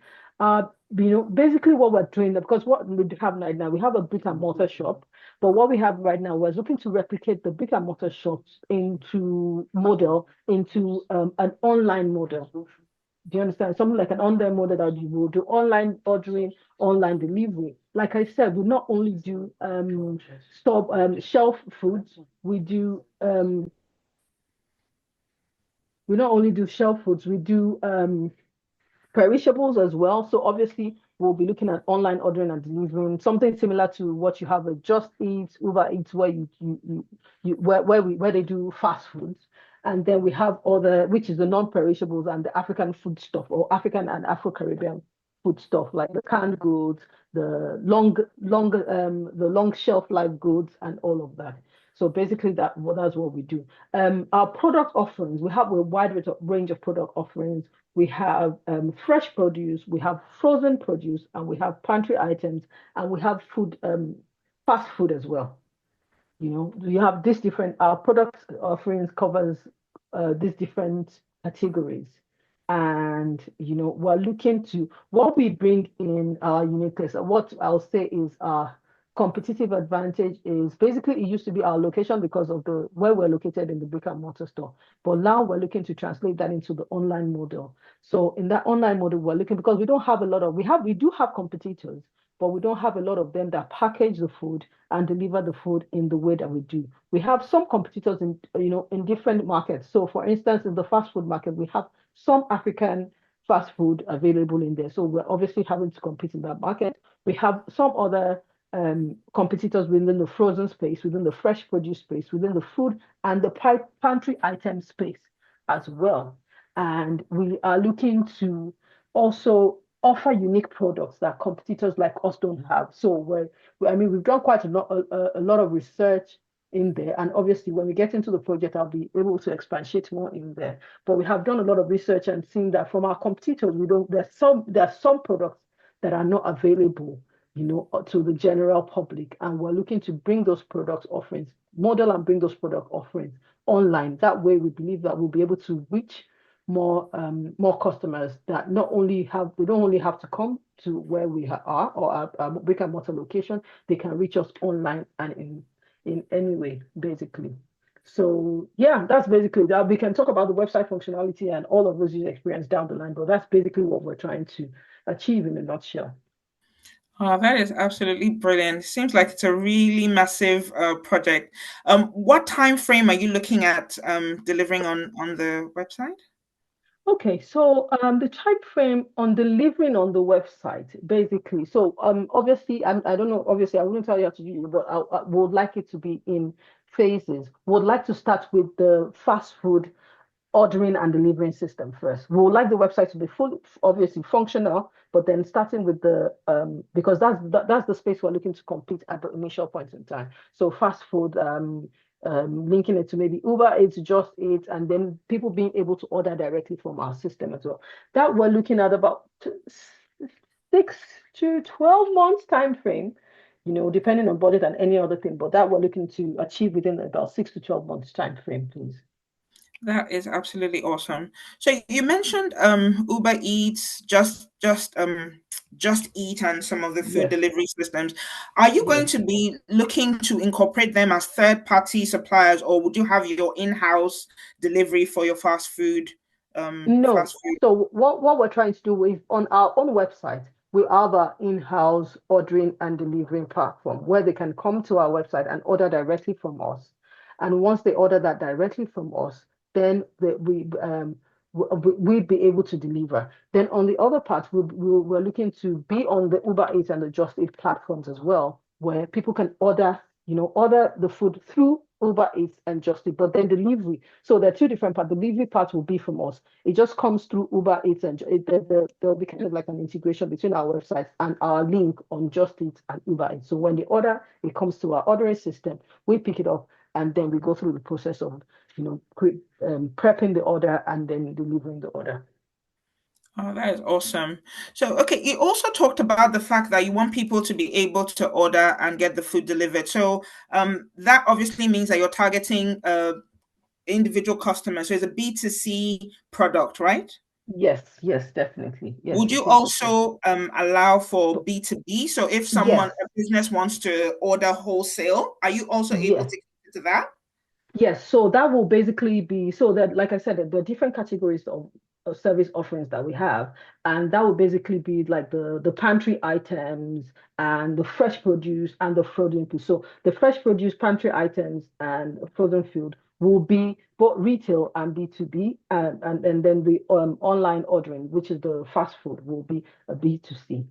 Basically what we're doing, because what we have right now, we have a brick and mortar shop, but what we have right now, we're looking to replicate the brick and mortar shops into an online model. Do you understand? Something like an online model that you will do online ordering, online delivery. Like I said, we not only do shelf foods, we do we not only do shelf foods, we do perishables as well. So obviously we'll be looking at online ordering and delivering, something similar to what you have with Just Eat, Uber Eats, where where they do fast foods. And then we have other, which is the non-perishables and the African food stuff, or African and Afro-Caribbean food stuff, like the canned goods, the long shelf life goods, and all of that. So basically, that's what we do. Our product offerings, we have a wide range of product offerings. We have fresh produce, we have frozen produce, and we have pantry items, and we have fast food as well. We have this different, our product offerings covers these different categories. And, we're looking to what we bring in our uniqueness. What I'll say is our competitive advantage is basically it used to be our location because of the where we're located in the brick and mortar store. But now we're looking to translate that into the online model. So in that online model, we're looking because we don't have a lot of we do have competitors, but we don't have a lot of them that package the food and deliver the food in the way that we do. We have some competitors in in different markets. So for instance, in the fast food market, we have some African fast food available in there. So we're obviously having to compete in that market. We have some other competitors within the frozen space, within the fresh produce space, within the food and the pantry item space as well. And we are looking to also offer unique products that competitors like us don't have. So we've done quite a lot of research in there. And obviously, when we get into the project, I'll be able to expatiate more in there. But we have done a lot of research and seen that from our competitors, there are some products that are not available, to the general public. And we're looking to bring those product offerings, model and bring those product offerings online. That way, we believe that we'll be able to reach more customers that they don't only have to come to where we are or our brick and mortar location. They can reach us online and in any way, basically. So yeah, that's basically that. We can talk about the website functionality and all of those user experience down the line, but that's basically what we're trying to achieve in a nutshell. Oh, that is absolutely brilliant. Seems like it's a really massive project. What time frame are you looking at delivering on the website? Okay, so the time frame on delivering on the website, basically. So obviously, I don't know. Obviously, I wouldn't tell you how to do it, but I would like it to be in phases. Would like to start with the fast food ordering and delivering system first. We would like the website to be obviously functional, but then starting with the because that's the space we're looking to compete at the initial point in time. So fast food, linking it to maybe Uber Eats, Just Eat, and then people being able to order directly from our system as well. That we're looking at about 6 to 12 months time frame, depending on budget and any other thing, but that we're looking to achieve within about 6 to 12 months time frame, please. That is absolutely awesome. So you mentioned Uber Eats, Just Eat, and some of the food delivery systems. Are you going to be looking to incorporate them as third-party suppliers, or would you have your in-house delivery for your fast food? No. So what we're trying to do is on our own website, we have our in-house ordering and delivering platform where they can come to our website and order directly from us. And once they order that directly from us, then we'd be able to deliver. Then on the other part, we're looking to be on the Uber Eats and the Just Eat platforms as well, where people can order the food through Uber Eats and Just Eat, but then delivery. So there are two different parts. The delivery part will be from us. It just comes through Uber Eats and there'll be kind of like an integration between our website and our link on Just Eat and Uber Eats. So when they order, it comes to our ordering system. We pick it up and then we go through the process of prepping the order and then delivering the order. Oh, that is awesome. So, okay, you also talked about the fact that you want people to be able to order and get the food delivered. So, that obviously means that you're targeting individual customers. So, it's a B2C product, right? Yes, definitely. Yes. Would you also allow for B2B? So, if a business wants to order wholesale, are you also able to get to that? Yes, so that will basically be so that, like I said, there are different categories of service offerings that we have, and that will basically be like the pantry items and the fresh produce and the frozen food. So the fresh produce, pantry items, and frozen food will be both retail and B2B, and then the online ordering, which is the fast food, will be a B2C.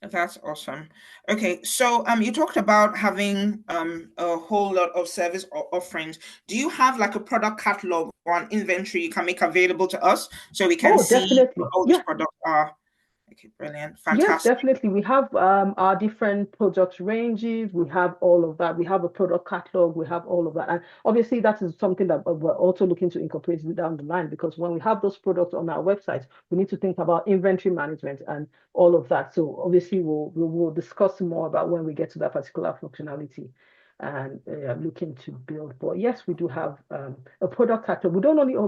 That's awesome. Okay, so you talked about having a whole lot of service offerings. Do you have like a product catalog or an inventory you can make available to us so we can see definitely. what all these products are? Okay, brilliant, fantastic. Yes, definitely. We have our different product ranges. We have all of that. We have a product catalog. We have all of that. And obviously, that is something that we're also looking to incorporate down the line, because when we have those products on our website, we need to think about inventory management and all of that. So obviously, we'll discuss more about when we get to that particular functionality and looking to build. But yes, we do have a product catalog.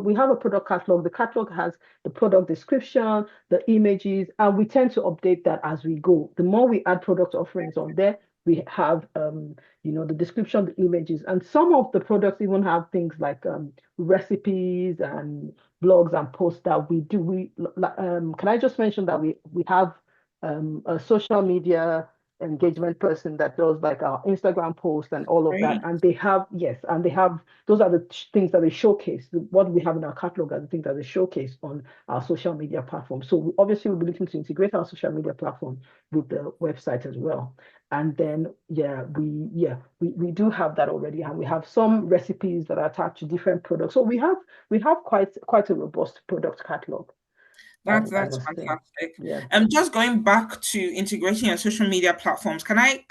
We have a product catalog. The catalog has the product description, the images, and we tend to update that as we go. The more we add product offerings on there, we have the description, the images, and some of the products even have things like recipes and blogs and posts that we do. Can I just mention that we have a social media engagement person that does like our Instagram post and all of that. And they have, yes, and they have, those are the things that they showcase. What we have in our catalog are the things that they showcase on our social media platform. So obviously we'll be looking to integrate our social media platform with the website as well. And then, we do have that already, and we have some recipes that are attached to different products. So we have quite a robust product catalog. That's fantastic. Yeah. Just going back to integrating your social media platforms, can I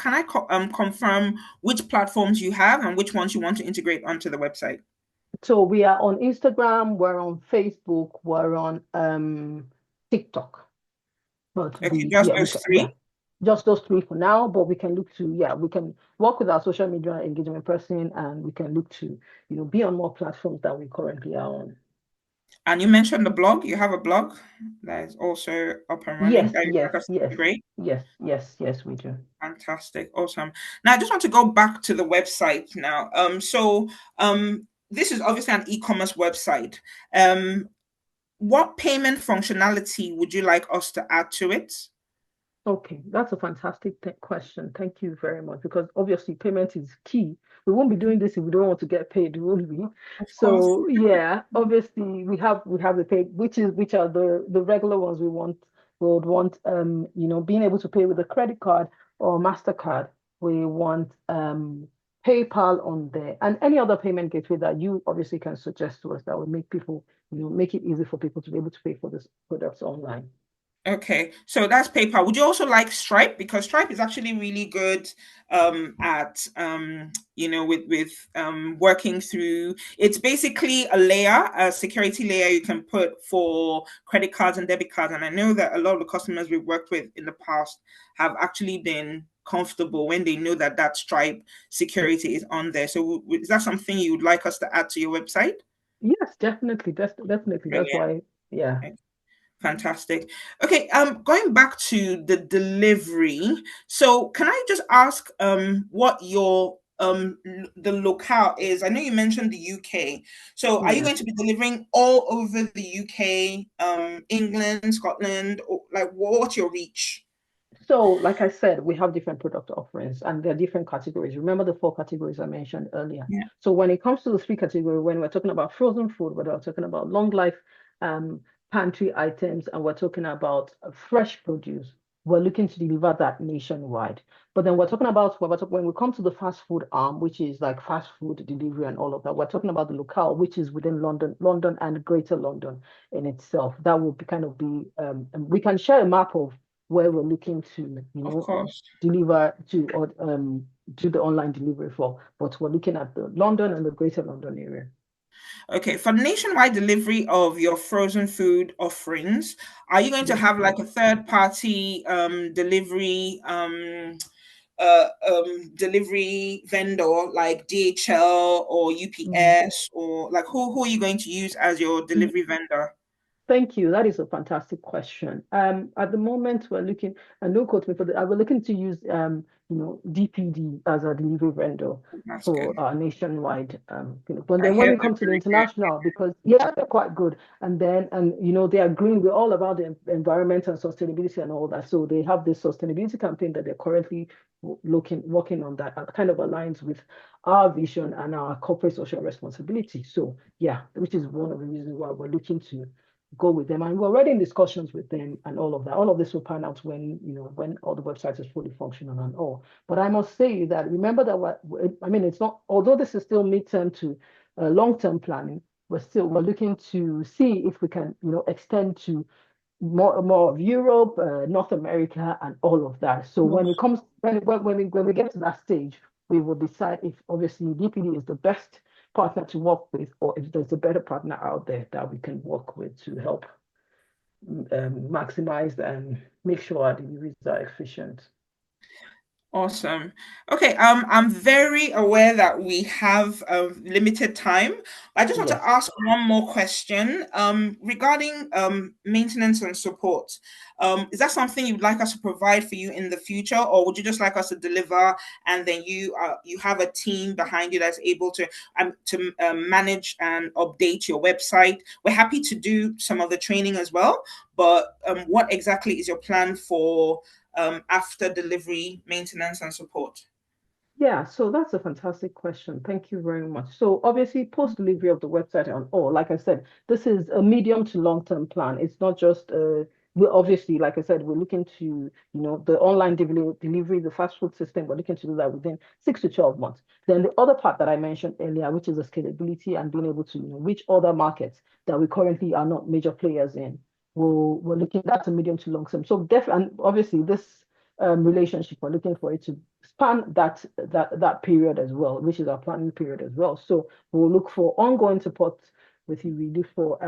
confirm which platforms you have and which ones you want to integrate onto the website? So we are on Instagram, we're on Facebook, we're on TikTok. But okay, just those three? Just those three for now, but we can look to, we can work with our social media engagement person, and we can look to, be on more platforms that we currently are on. And you mentioned the blog. You have a blog that is also up and running. Yes, we do. Fantastic, awesome. Now I just want to go back to the website now. This is obviously an e-commerce website. What payment functionality would you like us to add to it? Okay, that's a fantastic question. Thank you very much, because obviously payment is key. We won't be doing this if we don't want to get paid, will we? So yeah, obviously we have the pay, which are the regular ones we would want being able to pay with a credit card or MasterCard. We want PayPal on there, and any other payment gateway that you obviously can suggest to us that would make people, make it easy for people to be able to pay for these products online. Okay, so that's PayPal. Would you also like Stripe? Because Stripe is actually really good at with working through. It's basically a security layer you can put for credit cards and debit cards. And I know that a lot of the customers we've worked with in the past have actually been comfortable when they know that Stripe security is on there. So is that something you would like us to add to your website? Yes, definitely. Definitely. That's why, yeah. Okay. Fantastic. Okay, going back to the delivery. So can I just ask what your the locale is? I know you mentioned the UK. So are you going to be delivering all over the UK, England, Scotland, or like what's your reach? So, like I said, we have different product offerings, and there are different categories. Remember the 4 categories I mentioned earlier? Yeah. So when it comes to the 3 categories, when we're talking about frozen food, we're talking about long life pantry items, and we're talking about fresh produce, we're looking to deliver that nationwide. But then we're talking about when we come to the fast food arm, which is like fast food delivery and all of that, we're talking about the locale, which is within London and Greater London in itself. That will be we can share a map of where we're looking to, deliver to, or do the online delivery for, but we're looking at the London and the Greater London area. Okay, for nationwide delivery of your frozen food offerings, are you going to have like a third-party delivery delivery vendor like DHL or UPS, or like who are you going to use as your delivery vendor? Thank you. That is a fantastic question. At the moment, we're looking, and no quote me for that. We're looking to use, DPD as a delivery vendor for our nationwide. But then when we come to the international, because they're quite good, and they agree with all about the environment and sustainability and all that. So they have this sustainability campaign that they're currently working on that kind of aligns with our vision and our corporate social responsibility. So yeah, which is one of the reasons why we're looking to go with them, and we're already in discussions with them and all of that. All of this will pan out when all the websites is fully functional and all. But I must say that remember that it's not, although this is still midterm to long-term planning, we're looking to see if we can extend to more of Europe, North America, and all of that. So when we get to that stage, we will decide if obviously DPD is the best partner to work with, or if there's a better partner out there that we can work with to help maximize and make sure our deliveries are efficient. Awesome. Okay, I'm very aware that we have a limited time. I just want to ask one more question regarding maintenance and support. Is that something you'd like us to provide for you in the future, or would you just like us to deliver and then you have a team behind you that's able to manage and update your website? We're happy to do some of the training as well, but what exactly is your plan for after delivery, maintenance, and support? Yeah, so that's a fantastic question. Thank you very much. So obviously, post-delivery of the website and all, like I said, this is a medium to long-term plan. It's not just we're obviously, like I said, we're looking to, the online delivery, the fast food system, we're looking to do that within 6 to 12 months. Then the other part that I mentioned earlier, which is the scalability and being able to, reach other markets that we currently are not major players in. We're looking at a medium to long term. So definitely, and obviously this relationship, we're looking for it to span that period as well, which is our planning period as well. So we'll look for ongoing support with you. We look for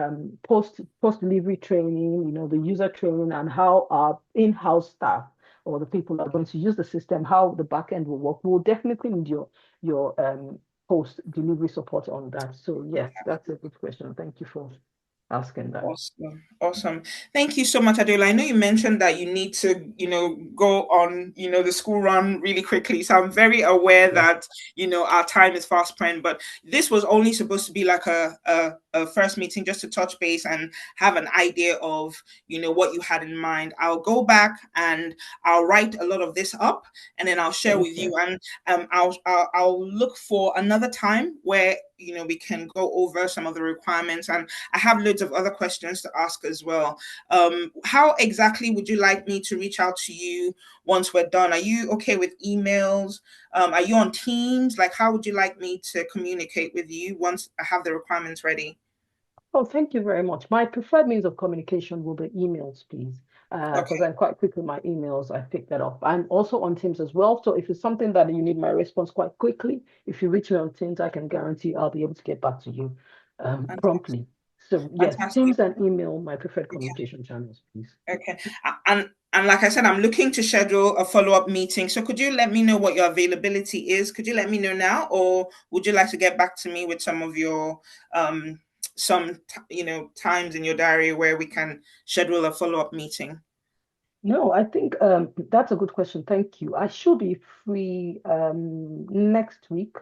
post delivery training, the user training, and how our in-house staff or the people that are going to use the system, how the back end will work. We'll definitely need your post delivery support on that. So yes, that's a good question. Thank you for asking that. Awesome. Thank you so much, Adeola. I know you mentioned that you need to, go on, the school run really quickly. So I'm very aware that, our time is fast spent, but this was only supposed to be like a first meeting just to touch base and have an idea of, what you had in mind. I'll go back and I'll write a lot of this up and then I'll share with you. And I'll look for another time where, we can go over some of the requirements, and I have loads of other questions to ask as well. How exactly would you like me to reach out to you once we're done? Are you okay with emails? Are you on Teams? Like, how would you like me to communicate with you once I have the requirements ready? Oh, thank you very much. My preferred means of communication will be emails, please, because I'm quite quick with my emails. I pick that up. I'm also on Teams as well. So if it's something that you need my response quite quickly, if you reach me on Teams, I can guarantee I'll be able to get back to you promptly. So yes, Fantastic. Teams and email, my preferred communication channels, please. Okay. And like I said, I'm looking to schedule a follow-up meeting. So could you let me know what your availability is? Could you let me know now, or would you like to get back to me with some of your times in your diary where we can schedule a follow-up meeting? No, I think that's a good question. Thank you. I should be free next week,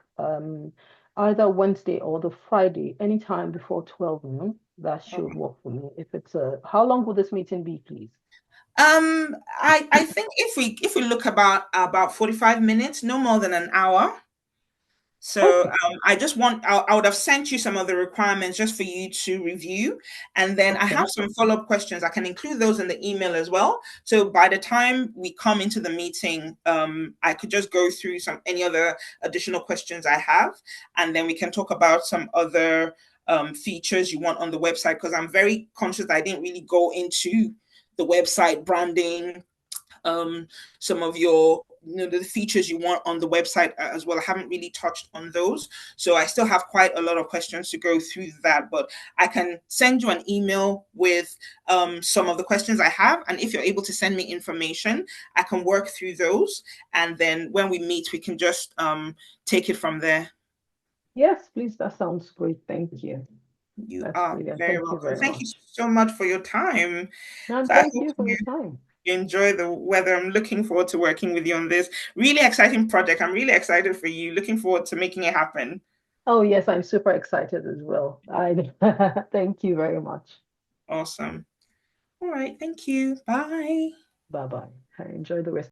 either Wednesday or the Friday, anytime before 12 noon. That should work for me. If it's how long will this meeting be, please? I think if we look about 45 minutes, no more than an hour. So I would have sent you some of the requirements just for you to review. And then I have some follow-up questions. I can include those in the email as well. So by the time we come into the meeting, I could just go through any other additional questions I have. And then we can talk about some other features you want on the website, because I'm very conscious that I didn't really go into the website branding, some of your the features you want on the website as well. I haven't really touched on those, so I still have quite a lot of questions to go through that, but I can send you an email with some of the questions I have, and if you're able to send me information, I can work through those, and then when we meet we can just take it from there. Yes, please. That sounds great. Thank you. You That's are brilliant. very Thank you welcome. very Thank you much. so much for your time. And So I thank hope you for your time. you enjoy the weather. I'm looking forward to working with you on this really exciting project. I'm really excited for you. Looking forward to making it happen. Oh, yes, I'm super excited as well. Thank you very much. Awesome. All right. Thank you. Bye. Bye-bye. Enjoy the rest.